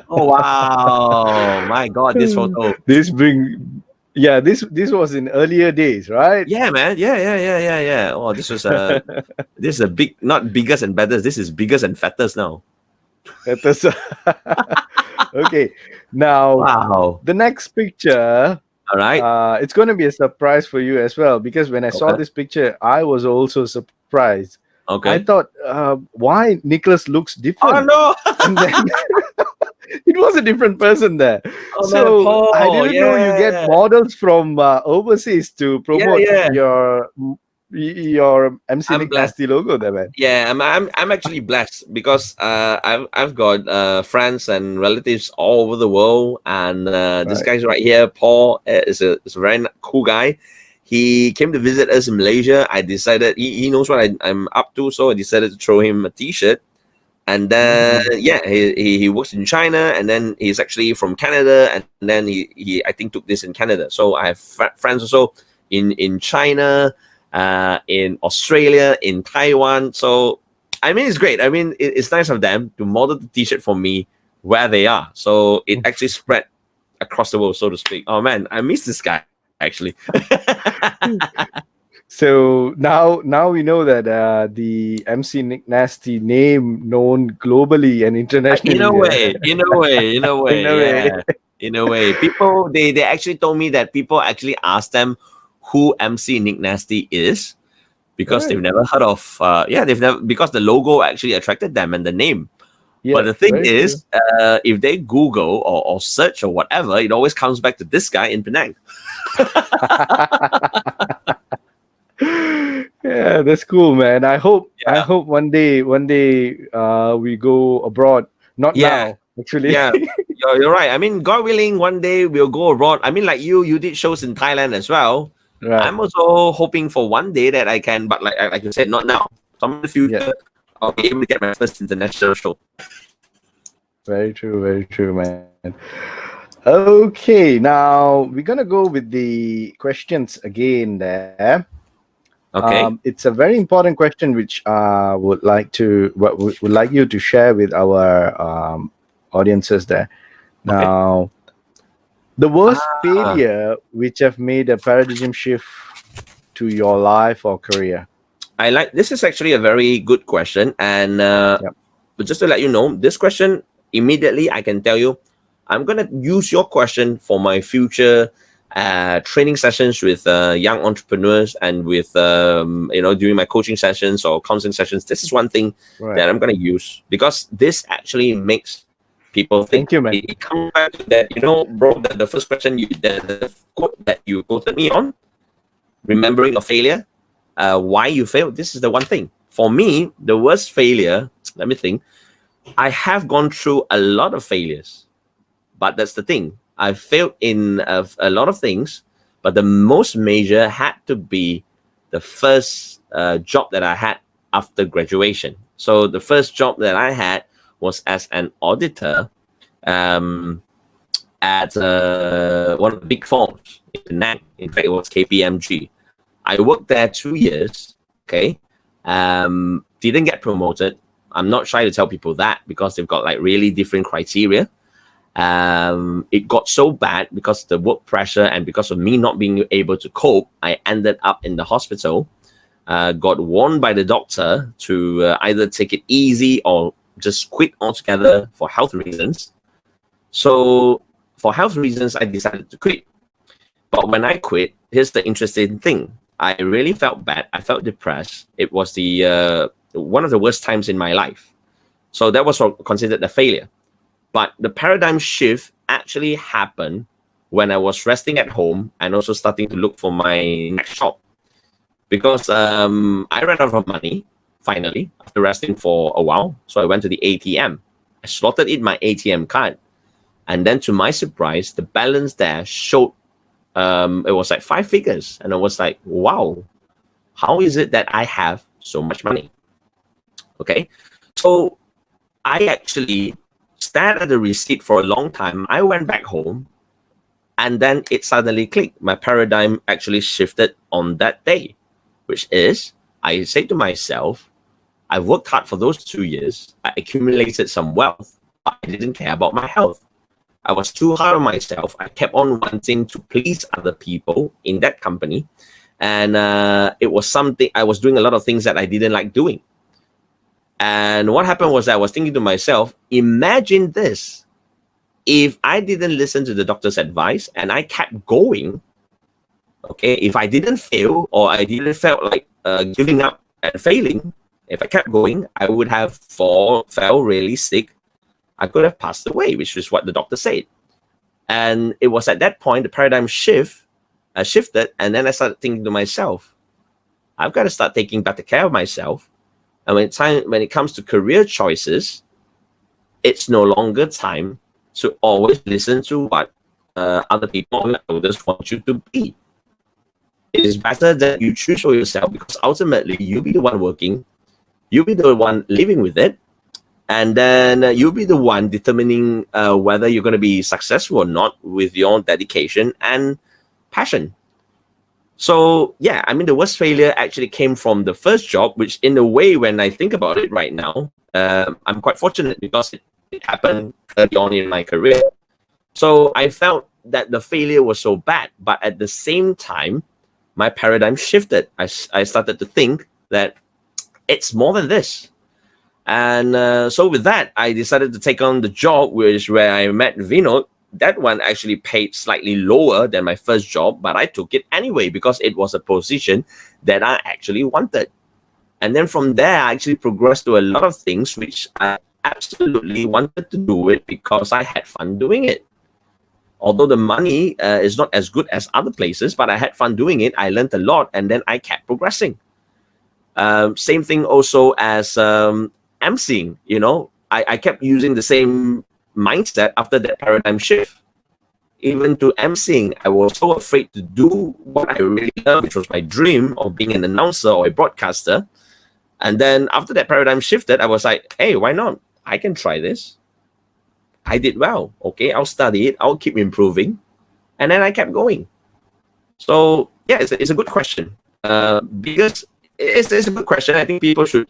Oh wow! My God, this photo. This bring yeah, this was in earlier days, right? Yeah, man. Yeah. Oh, this is a big, not biggest and better. This is biggest and fattest now. That is okay. Now Wow. the next picture, All right. it's going to be a surprise for you as well, because when I saw Okay. this picture, I was also surprised. I Okay. thought, why Nicholas looks Oh different, no! and then it was a different person there. Oh man, So I Paul. didn't know you get Yeah. models from overseas to Yeah. promote Yeah. your MC I'm Nick blessed. Nasty logo there, man. Yeah, I'm actually blessed because I've got friends and relatives all over the world, and this Right. guy's right here, Paul, is a very cool guy. He came to visit us in Malaysia. I decided he knows what I'm up to, so I decided to throw him a T-shirt. And then Mhm. yeah, he works in China, and then he's actually from Canada, and then he I think took this in Canada. So I have friends also in China, in Australia, in Taiwan. So I mean, it's great. I mean, it's nice of them to model the T-shirt for me where they are. So it actually spread across the world, so to speak. Oh man, I miss this guy actually. So now we know that the MC Nick Nasty name known globally and In a internationally. way, in a way, in a In way, a way. yeah. In a way. People they actually told me that people actually asked them who MC Nick Nasty is because they've Right. never heard of they've never because the logo actually attracted them and the name. But Yeah. the thing Very true. is, if they Google or search or whatever, it always comes back to this guy in Penang. Yeah, that's cool, man. I Yeah. hope one day we go abroad. Not Yeah. now, actually. Yeah. You're right. I mean, God willing, one day we'll go abroad. I mean, like you did shows in Thailand as well. Right. I'm also hoping for one day that I can, but like you said, not now. Some in the Yeah. future, I'll be able to get my first international show. Very true. Very true, man. Okay, now we're gonna go with the questions again there. Okay. It's a very important question which would like you to share with our audiences there. Okay. Now, the worst Ah, failure which have made a paradigm shift to your life or career. I like this is actually a very good question, and Yep. but just to let you know, this question immediately I can tell you, I'm gonna use your question for my future training sessions with young entrepreneurs and with during my coaching sessions or counseling sessions. This is one thing Right. that I'm gonna use because this actually makes people think. Thank you, man. It comes back to that, bro. The first question the quote that you quoted me on, remembering your failure, why you failed. This is the one thing. For me, the worst failure, let me think. I have gone through a lot of failures, but that's the thing. I failed in a lot of things, but the most major had to be the first job that I had after graduation. So the first job that I had was as an auditor um, at one of the big firms in Penang. In fact, it was KPMG. I worked there 2 years. Okay, didn't get promoted. I'm not shy to tell people that because they've got like really different criteria. It got so bad because of the work pressure and because of me not being able to cope. I ended up in the hospital. Got warned by the doctor to either take it easy or just quit altogether for health reasons. So for health reasons, I decided to quit. But when I quit, here's the interesting thing. I really felt bad. I felt depressed. It was the one of the worst times in my life. So that was considered a failure. But the paradigm shift actually happened when I was resting at home and also starting to look for my next job. because I ran out of money finally after resting for a while. So I went to the ATM. I slotted in my ATM card, and then to my surprise, the balance there showed it was like 5 figures, and I was like, wow, how is it that I have so much money? Okay, so I actually stared at the receipt for a long time. I went back home, and then it suddenly clicked. My paradigm actually shifted on that day, which is I said to myself, I worked hard for those 2 years. I accumulated some wealth, but I didn't care about my health. I was too hard on myself. I kept on wanting to please other people in that company. And it was something, I was doing a lot of things that I didn't like doing. And what happened was I was thinking to myself, imagine this. If I didn't listen to the doctor's advice and I kept going, okay, if I didn't fail or I didn't felt like giving up and failing, if I kept going, I would have fell really sick. I could have passed away, which is what the doctor said. And it was at that point the paradigm shifted, and then I started thinking to myself, I've got to start taking better care of myself. And when it comes to career choices, it's no longer time to always listen to what other people or others want you to be. It is better that you choose for yourself, because ultimately you'll be the one working, you'll be the one living with it, and then you'll be the one determining whether you're going to be successful or not with your dedication and passion. So yeah, I mean, the worst failure actually came from the first job, which in a way, when I think about it right now, I'm quite fortunate because it happened early on in my career. So I felt that the failure was so bad, but at the same time, my paradigm shifted. I started to think that it's more than this. And so with that, I decided to take on the job, where I met Vinod. That one actually paid slightly lower than my first job, but I took it anyway because it was a position that I actually wanted. And then from there, I actually progressed to a lot of things which I absolutely wanted to do it because I had fun doing it. Although the money is not as good as other places, but I had fun doing it. I learned a lot, and then I kept progressing. Same thing also as emceeing. You know, I kept using the same mindset after that paradigm shift. Even to emceeing, I was so afraid to do what I really love, which was my dream of being an announcer or a broadcaster. And then after that paradigm shifted, I was like, hey, why not? I can try this. I did well. Okay, I'll study it. I'll keep improving. And then I kept going. So yeah, it's a good question. Because it's a good question. I think people should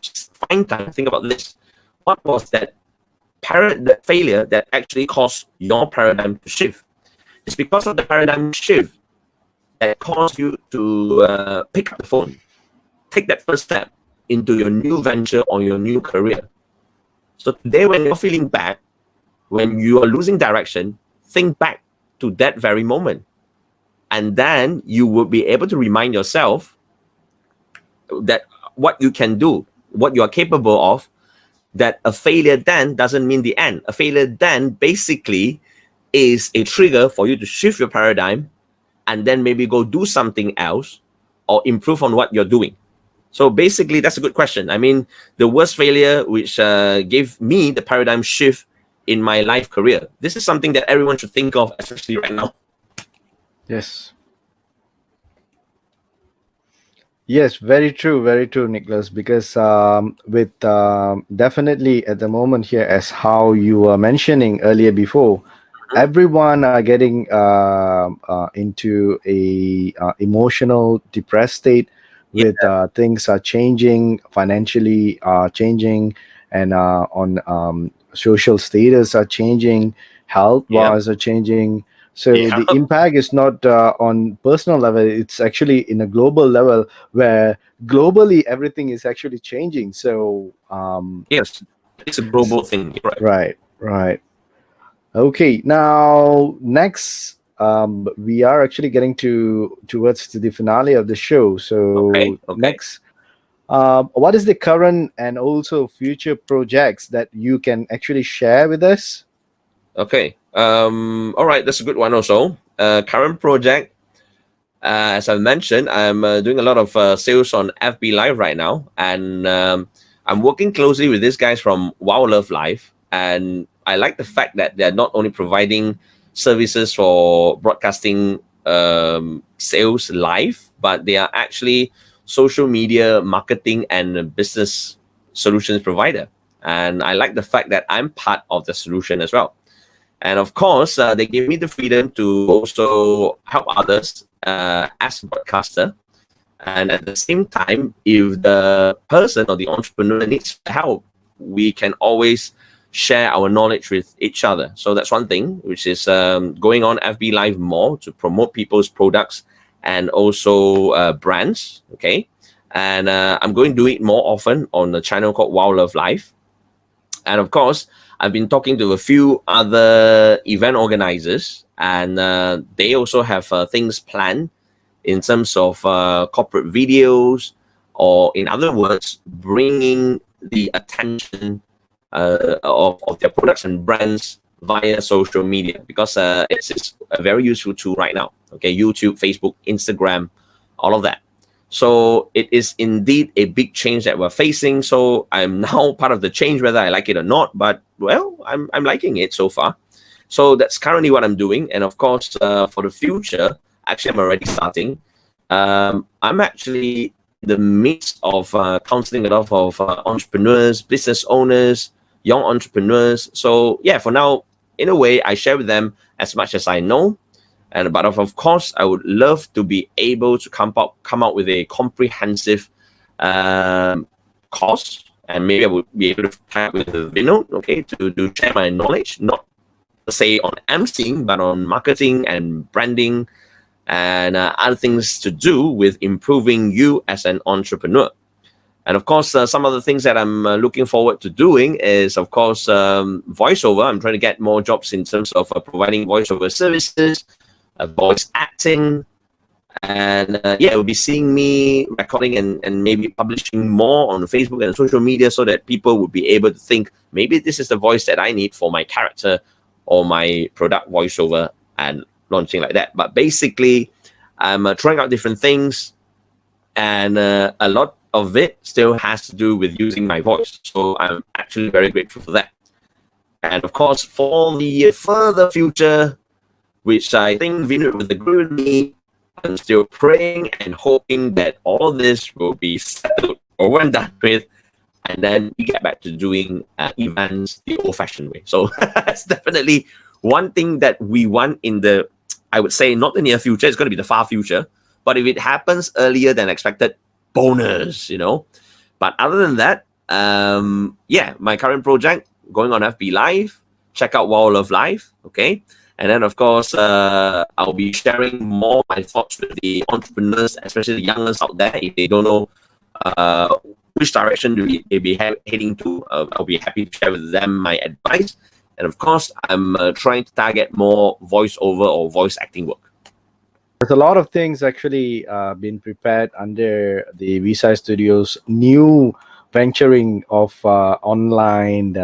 find time to think about this. What was that failure that actually caused your paradigm to shift? It's because of the paradigm shift that caused you to pick up the phone, take that first step into your new venture or your new career. So today, when you're feeling bad, when you are losing direction, think back to that very moment. And then you will be able to remind yourself that what you can do, what you are capable of, that a failure then doesn't mean the end. A failure then basically is a trigger for you to shift your paradigm and then maybe go do something else or improve on what you're doing. So basically, that's a good question. I mean, the worst failure which gave me the paradigm shift in my life career. This is something that everyone should think of, especially right now. Yes. Yes, very true, Nicholas. Because with definitely at the moment here, as how you were mentioning earlier before, everyone are getting into a emotional depressed state, with things are changing, financially changing, and on social status are changing, health wise are changing. So Yeah. the impact is not on personal level, it's actually in a global level, where globally everything is actually changing. So Yes, it's a global thing. You're right. right. Okay, now next, we are actually getting towards the finale of the show. So Okay. Okay. next, what is the current and also future projects that you can actually share with us? Okay. All right. That's a good one. Also, current project. as I mentioned, I'm doing a lot of sales on FB Live right now, and I'm working closely with these guys from Wow Love Live, and I like the fact that they're not only providing services for broadcasting sales live, but they are actually social media marketing and business solutions provider. And I like the fact that I'm part of the solution as well. And of course, they give me the freedom to also help others as a broadcaster. And at the same time, if the person or the entrepreneur needs help, we can always share our knowledge with each other. So that's one thing, which is going on FB Live more to promote people's products and also brands. Okay. And I'm going to do it more often on a channel called Wow Love Live. And of course, I've been talking to a few other event organizers, and they also have things planned in terms of corporate videos, or in other words, bringing the attention of their products and brands via social media, because it's a very useful tool right now. Okay, YouTube, Facebook, Instagram, all of that. So it is indeed a big change that we're facing. So I'm now part of the change, whether I like it or not. But well, I'm liking it so far. So that's currently what I'm doing. And of course, for the future, actually, I'm already starting. I'm actually in the midst of counseling a lot of entrepreneurs, business owners, young entrepreneurs. So yeah, for now, in a way, I share with them as much as I know. And but of course, I would love to be able to come out with a comprehensive course, and maybe I would be able to tie up with Vinod, okay, to share my knowledge, not say on emceeing, but on marketing and branding and other things to do with improving you as an entrepreneur. And of course, some of the things that I'm looking forward to doing is, of course, voiceover. I'm trying to get more jobs in terms of providing voiceover services, voice acting, and yeah, you'll be seeing me recording and maybe publishing more on Facebook and social media, so that people would be able to think maybe this is the voice that I need for my character or my product voiceover, and launching like that. But basically, I'm trying out different things, and a lot of it still has to do with using my voice. So I'm actually very grateful for that. And of course, for the further future, which I think Vinod would agree with me, I'm still praying and hoping that all of this will be settled over and done with, and then we get back to doing events the old-fashioned way. So that's definitely one thing that we want in the, I would say, not the near future. It's going to be the far future. But if it happens earlier than expected, bonus, you know. But other than that, yeah, my current project going on FB Live. Check out Wow Love Live, okay. And then, of course, I'll be sharing more my thoughts with the entrepreneurs, especially the youngers out there. If they don't know which direction they be heading to, I'll be happy to share with them my advice. And of course, I'm trying to target more voiceover or voice acting work. There's a lot of things actually been prepared under the Veessai Studios' new venturing of online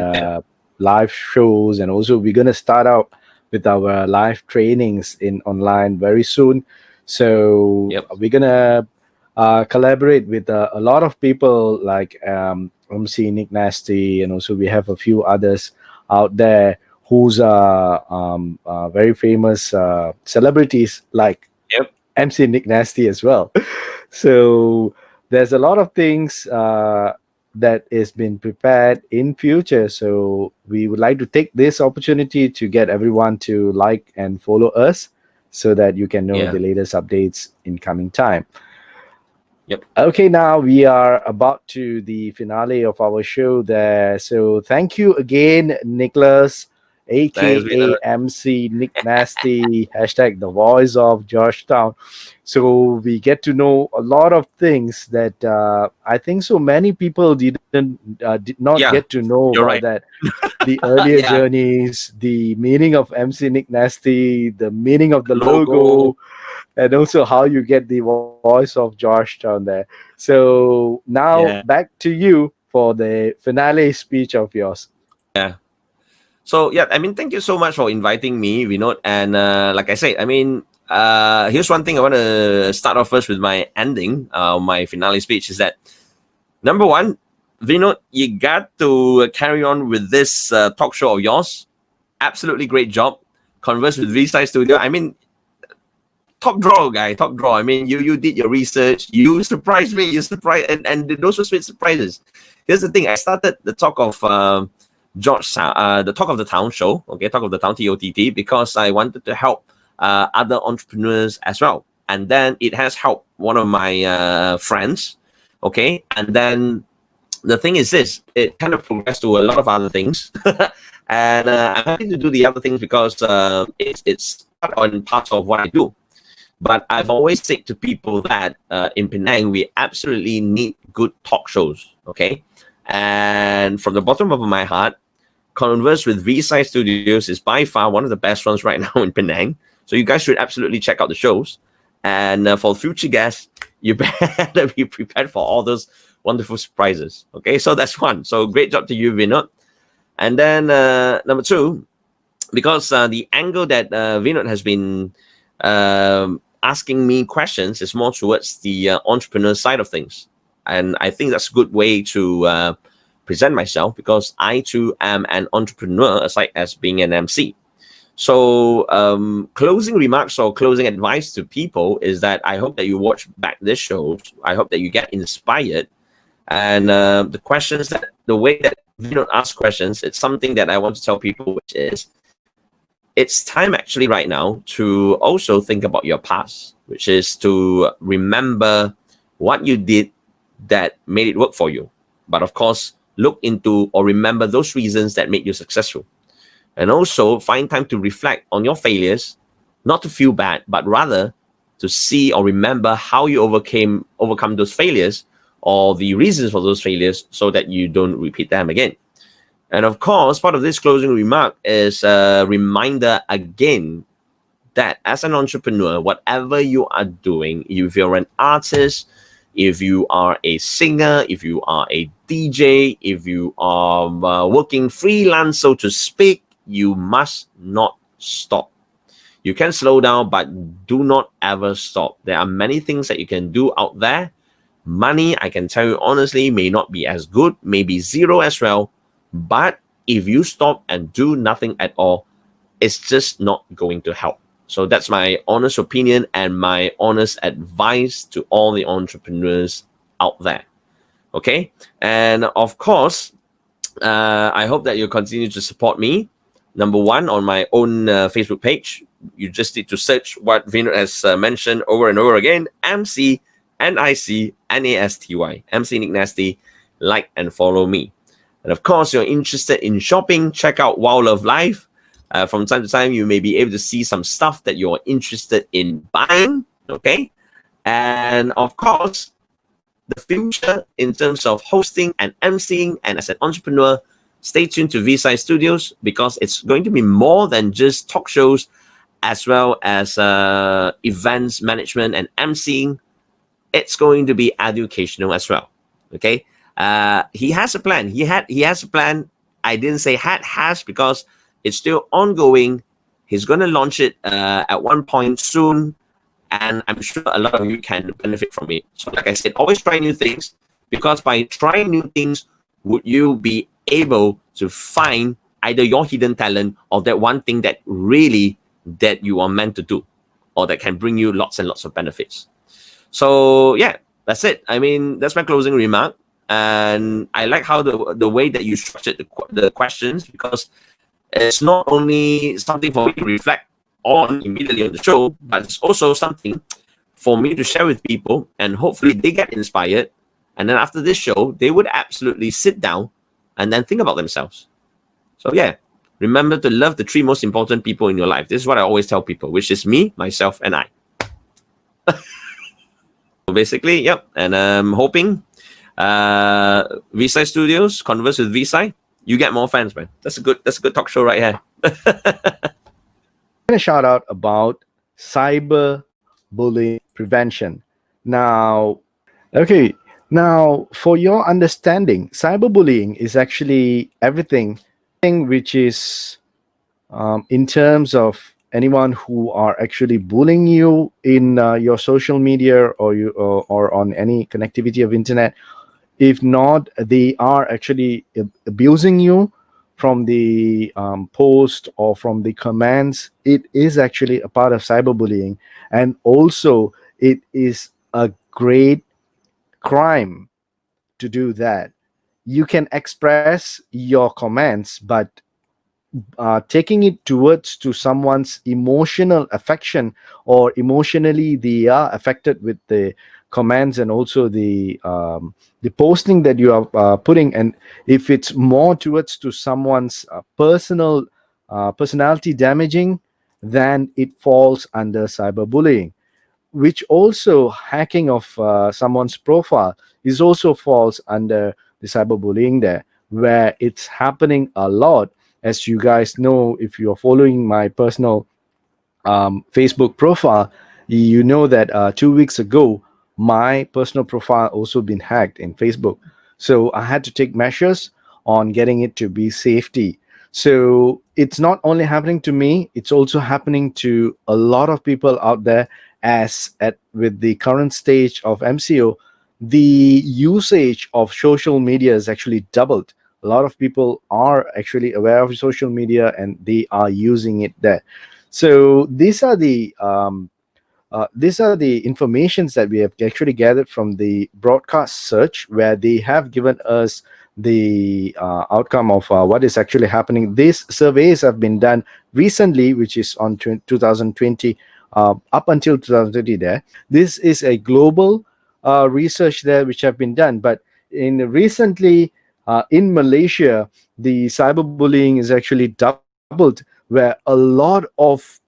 live shows, and also we're going to start out with our live trainings in online very soon. So we're going to collaborate with a lot of people like McNicNasty, and also we have a few others out there who's very famous celebrities like McNicNasty as well. So there's a lot of things that is being prepared in future. So we would like to take this opportunity to get everyone to like and follow us, so that you can know the latest updates in coming time. Okay, now we are about to the finale of our show there. So thank you again, Nicholas, a.k.a. McNicNasty, hashtag the voice of Georgetown. So we get to know a lot of things that I think so many people did not get to know about that. The earlier journeys, the meaning of McNicNasty, the meaning of the logo, and also how you get the voice of Georgetown there. So now back to you for the finale speech of yours. So yeah, I mean, thank you so much for inviting me, Vinod. And like I said, I mean, here's one thing I want to start off first with my ending, my finale speech is that number one, Vinod, you got to carry on with this talk show of yours. Absolutely great job. Converse with Veessai Studio. I mean, top draw, guy. Top draw. I mean, you did your research. You surprised me. You surprised, and those were sweet surprises. Here's the thing. I started the talk of the Talk of the Town show. Okay, Talk of the Town TOTT because I wanted to help other entrepreneurs as well, and then it has helped one of my friends. Okay, and then the thing is this, it kind of progressed to a lot of other things. And I'm happy to do the other things because it's part of what I do. But I've always said to people that in Penang, we absolutely need good talk shows, okay? And from the bottom of my heart, Converse with Veessai Studios is by far one of the best ones right now in Penang. So you guys should absolutely check out the shows. And for future guests, you better be prepared for all those wonderful surprises. Okay, so that's one. So great job to you, Vinod. And then number two, because the angle that Vinod has been asking me questions is more towards the entrepreneur side of things. And I think that's a good way to present myself because I too am an entrepreneur aside as being an MC. So closing remarks or closing advice to people is that I hope that you watch back this show. I hope that you get inspired. And the questions the way that Vinod asks questions, it's something that I want to tell people, which is it's time actually right now to also think about your past, which is to remember what you did that made it work for you. But of course, look into or remember those reasons that made you successful. And also find time to reflect on your failures, not to feel bad, but rather to see or remember how you overcome those failures or the reasons for those failures so that you don't repeat them again. And of course, part of this closing remark is a reminder again that as an entrepreneur, whatever you are doing, if you're an artist, if you are a singer, if you are a DJ, if you are working freelance, so to speak, you must not stop. You can slow down, but do not ever stop. There are many things that you can do out there. Money, I can tell you honestly, may not be as good, maybe zero as well. But if you stop and do nothing at all, it's just not going to help. So that's my honest opinion and my honest advice to all the entrepreneurs out there. Okay? And of course, I hope that you continue to support me. Number one, on my own Facebook page. You just need to search what Vinod has mentioned over and over again. McNicNasty. McNicNasty. Like and follow me. And of course, you're interested in shopping, check out Wow Love Live. From time to time, you may be able to see some stuff that you're interested in buying, okay? And of course, the future in terms of hosting and emceeing and as an entrepreneur, stay tuned to Veessai Studios because it's going to be more than just talk shows as well as events management and emceeing. It's going to be educational as well, okay? He has a plan. He has a plan. I didn't say has because it's still ongoing. He's going to launch it at one point soon, and I'm sure a lot of you can benefit from it. So like I said, always try new things because by trying new things, would you be able to find either your hidden talent or that one thing that really that you are meant to do or that can bring you lots and lots of benefits. So yeah, that's it. I mean, that's my closing remark. And I like how the way that you structured the questions because it's not only something for me to reflect on immediately on the show, but it's also something for me to share with people and hopefully they get inspired. And then after this show, they would absolutely sit down and then think about themselves. So yeah, remember to love the three most important people in your life. This is what I always tell people, which is me, myself, and I. So basically, yep. And I'm hoping Veessai Studios, Converse with Veessai, you get more fans, man. That's a good talk show right here. A shout out about cyber bullying prevention. Now, for your understanding, cyberbullying is actually everything which is in terms of anyone who are actually bullying you in your social media, or on any connectivity of internet. If not, they are actually abusing you from the post or from the comments. It is actually a part of cyberbullying, and also it is a great crime to do that. You can express your comments, but taking it towards to someone's emotional affection, or emotionally they are affected with the comments, and also the posting that you are putting, and if it's more towards to someone's personality damaging, then it falls under cyberbullying. Which also hacking of someone's profile is also falls under the cyberbullying there, where it's happening a lot. As you guys know, if you're following my personal Facebook profile, you know that 2 weeks ago, my personal profile also been hacked in Facebook. So I had to take measures on getting it to be safety. So it's not only happening to me; it's also happening to a lot of people out there. As at with the current stage of MCO, the usage of social media is actually doubled. A lot of people are actually aware of social media and they are using it there. So these are the informations that we have actually gathered from the broadcast search, where they have given us the outcome of what is actually happening. These surveys have been done recently, which is on 2020 up until 2020. There, this is a global research there which have been done, but in recently in Malaysia, the cyberbullying is actually doubled, where a lot of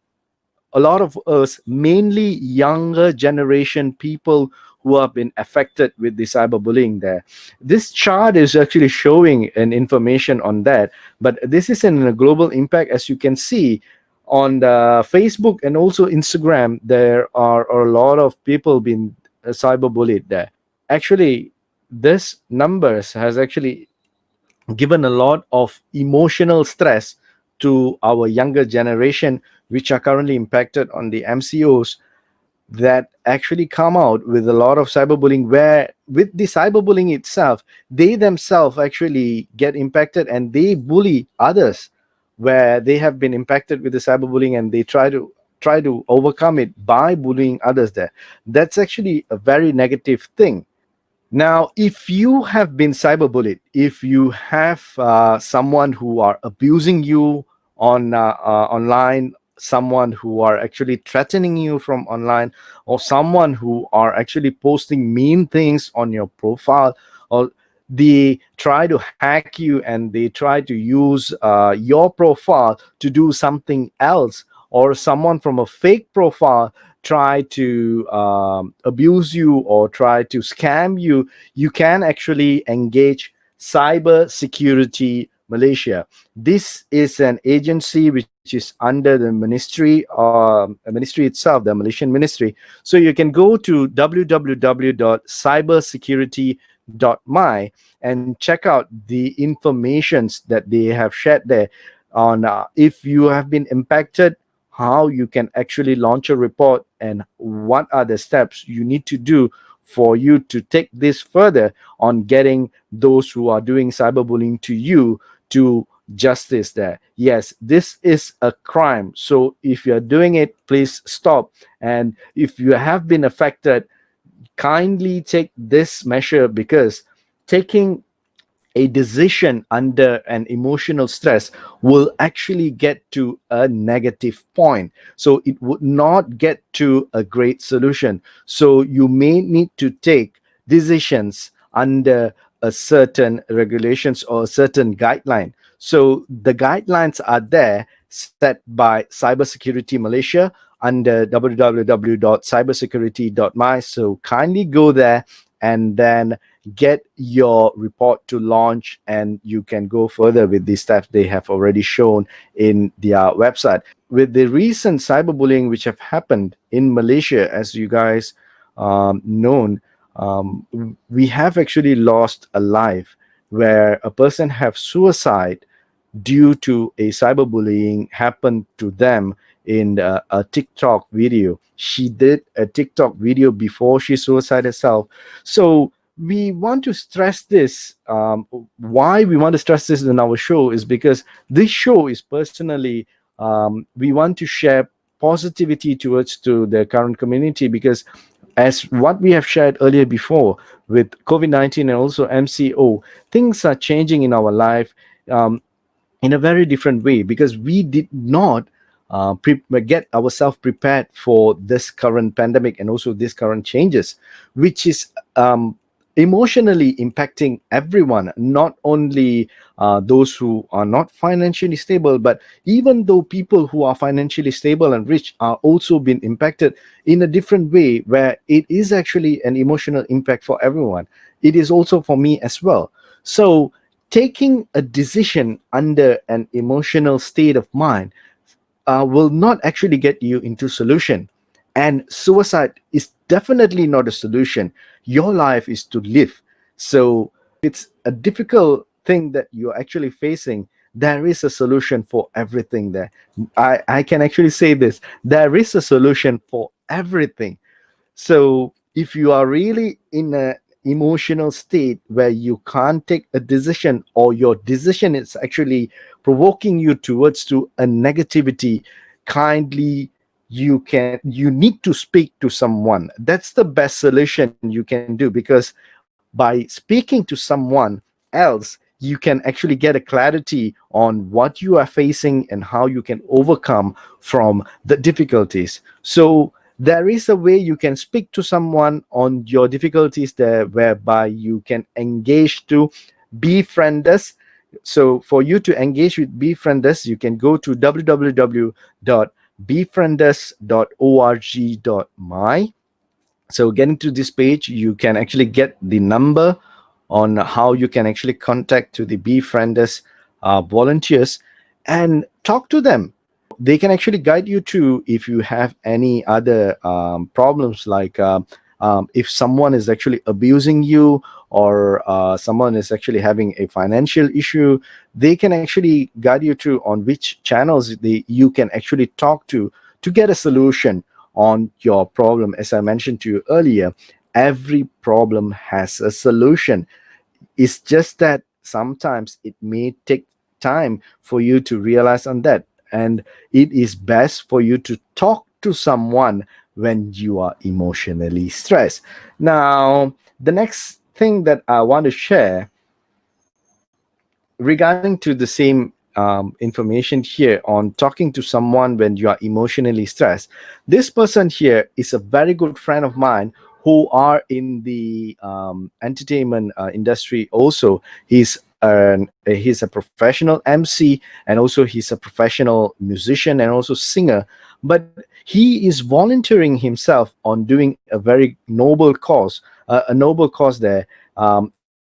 us, mainly younger generation people who have been affected with the cyberbullying there. This chart is actually showing an information on that, but this is in a global impact. As you can see on the Facebook and also Instagram, there are a lot of people being cyberbullied there. Actually, this numbers has actually given a lot of emotional stress to our younger generation, which are currently impacted on the MCOs, that actually come out with a lot of cyberbullying, where with the cyberbullying itself, they themselves actually get impacted and they bully others, where they have been impacted with the cyberbullying and they try to overcome it by bullying others there. That's actually a very negative thing. Now, if you have been cyberbullied, if you have someone who are abusing you on online, someone who are actually threatening you from online, or someone who are actually posting mean things on your profile, or they try to hack you and they try to use your profile to do something else, or someone from a fake profile try to abuse you or try to scam you, you can actually engage Cyber Security Malaysia. This is an agency which is under the ministry itself, the Malaysian ministry. So you can go to www.cybersecurity.my and check out the informations that they have shared there on if you have been impacted, how you can actually launch a report, and what are the steps you need to do for you to take this further on getting those who are doing cyberbullying to you to justice there. Yes, this is a crime. So if you're doing it, please stop. And if you have been affected, kindly take this measure, because taking a decision under an emotional stress will actually get to a negative point. So it would not get to a great solution. So you may need to take decisions under a certain regulations or a certain guideline. So the guidelines are there set by Cybersecurity Malaysia under www.cybersecurity.my. So kindly go there and then get your report to launch, and you can go further with the steps they have already shown in their website. With the recent cyberbullying which have happened in Malaysia, as you guys known, we have actually lost a life, where a person have suicide due to a cyberbullying happened to them in a TikTok video. She did a TikTok video before she suicided herself. So we want to stress this. Why we want to stress this in our show is because this show is personally, we want to share positivity towards to the current community, because as what we have shared earlier before with COVID-19 and also MCO, things are changing in our life, um, in a very different way, because we did not get ourselves prepared for this current pandemic and also this current changes, which is emotionally impacting everyone, not only those who are not financially stable, but even though people who are financially stable and rich are also being impacted in a different way, where it is actually an emotional impact for everyone. It is also for me as well. So taking a decision under an emotional state of mind will not actually get you into solution. And suicide is definitely not a solution. Your life is to live. So it's a difficult thing that you're actually facing. There is a solution for everything there. I can actually say this. There is a solution for everything. So if you are really in a emotional state where you can't take a decision, or your decision is actually provoking you towards to a negativity, kindly, you need to speak to someone. That's the best solution you can do, because by speaking to someone else, you can actually get a clarity on what you are facing and how you can overcome from the difficulties. So there is a way you can speak to someone on your difficulties there, whereby you can engage to befriend us. So for you to engage with befriend us, you can go to www.befriendus.org.my. So getting to this page, you can actually get the number on how you can actually contact to the befrienders volunteers and talk to them. They can actually guide you to, if you have any other problems, like if someone is actually abusing you, or someone is actually having a financial issue, they can actually guide you to on which channels you can actually talk to get a solution on your problem. As I mentioned to you earlier, every problem has a solution. It's just that sometimes it may take time for you to realize on that. And it is best for you to talk to someone when you are emotionally stressed. Now, the next thing that I want to share regarding to the same information here on talking to someone when you are emotionally stressed, this person here is a very good friend of mine who are in the entertainment industry also. He's a professional MC, and also he's a professional musician and also singer. But he is volunteering himself on doing a very noble cause, a noble cause there.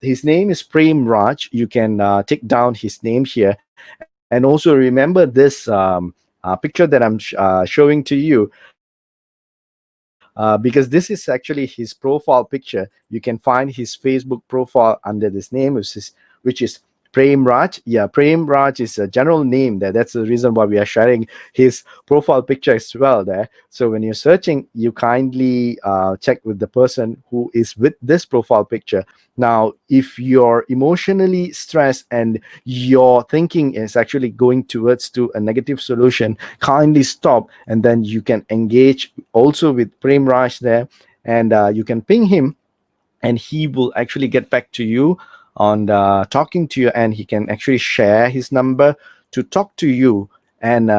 His name is Prem Raj. You can take down his name here. And also remember this picture that I'm showing to you, because this is actually his profile picture. You can find his Facebook profile under this name, which is Prem Raj. Yeah, Prem Raj is a general name there. That's the reason why we are sharing his profile picture as well there. So when you're searching, you kindly check with the person who is with this profile picture. Now, if you're emotionally stressed and your thinking is actually going towards to a negative solution, kindly stop, and then you can engage also with Prem Raj there, and you can ping him, and he will actually get back to you on talking to you, and he can actually share his number to talk to you. And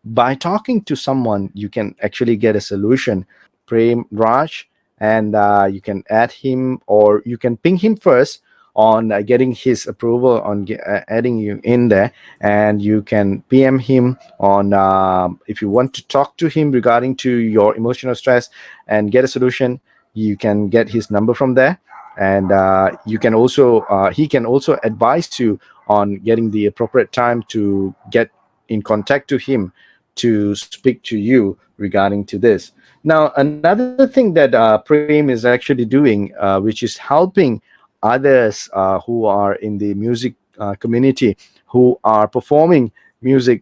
by talking to someone, you can actually get a solution. Prem Raj, and you can add him, or you can ping him first on getting his approval on adding you in there. And you can PM him on if you want to talk to him regarding to your emotional stress and get a solution. You can get his number from there. And you can also he can also advise you on getting the appropriate time to get in contact to him to speak to you regarding to this. Now, another thing that Prem is actually doing, which is helping others who are in the music community, who are performing music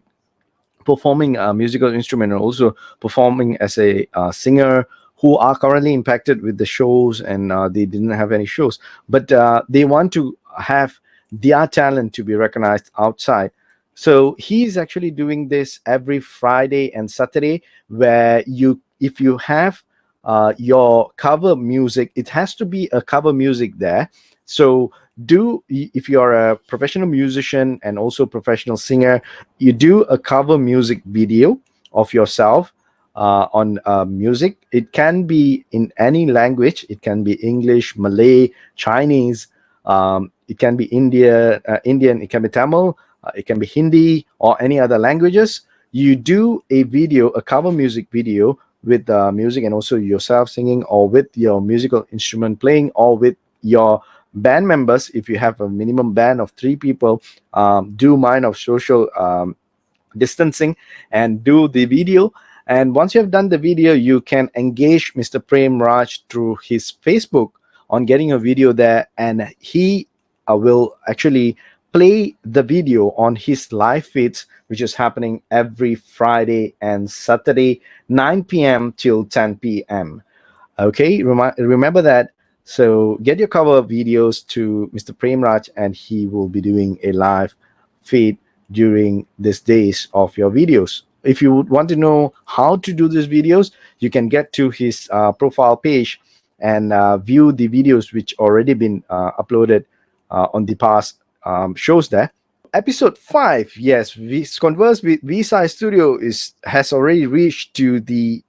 performing a musical instrument and also performing as a singer, who are currently impacted with the shows, and they didn't have any shows, but they want to have their talent to be recognized outside. So he's actually doing this every Friday and Saturday, where you, if you have your cover music, it has to be a cover music there. So if you're a professional musician and also professional singer, you do a cover music video of yourself on music. It can be in any language. It can be English, Malay, Chinese. It can be Indian. It can be Tamil. It can be Hindi or any other languages. You do a video, a cover music video with music and also yourself singing, or with your musical instrument playing, or with your band members. If you have a minimum band of 3 people, do mind of social distancing and do the video. And once you have done the video, you can engage Mr. Prem Raj through his Facebook on getting a video there, and he will actually play the video on his live feeds, which is happening every Friday and Saturday, 9 p.m. till 10 p.m. Okay, remember that. So get your cover videos to Mr. Premraj, and he will be doing a live feed during these days of your videos. If you would want to know how to do these videos, you can get to his profile page and view the videos which already been uploaded on the past shows there. Episode 5, yes, we Converse with Veessai Studio has already reached to the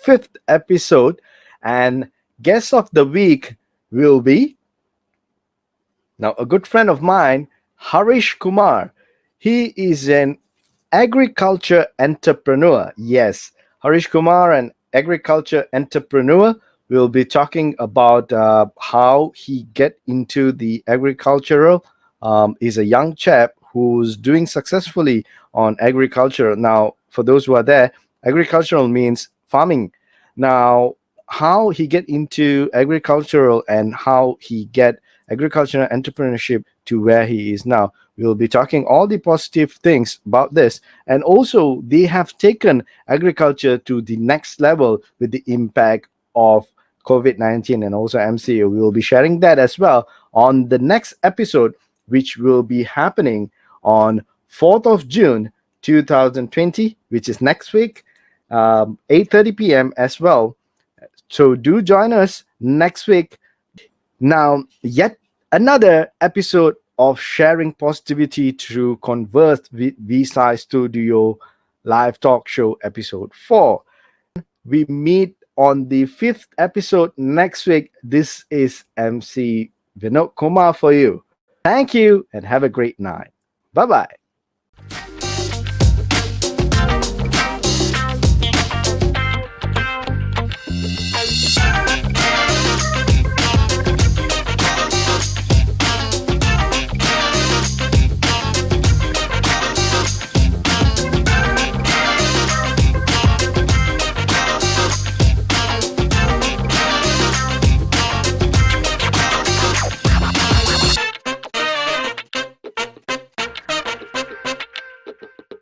5th episode, and guest of the week will be now a good friend of mine, Harish Kumar. He is an agriculture entrepreneur. Yes, Harish Kumar, an agriculture entrepreneur, will be talking about how he get into the agricultural. He's a young chap who's doing successfully on agriculture. Now, for those who are there, agricultural means farming. Now, how he get into agricultural and how he get agricultural entrepreneurship to where he is now. We'll be talking all the positive things about this. And also, they have taken agriculture to the next level with the impact of COVID-19 and also MCU. We will be sharing that as well on the next episode, which will be happening on 4th of June 2020, which is next week, 8:30 p.m. as well. So do join us next week. Now, yet another episode of sharing positivity through Converse with Veessai Studio live talk show episode 4. We meet on the 5th episode next week. This is MC Vinod Kumar for you. Thank you and have a great night. Bye bye.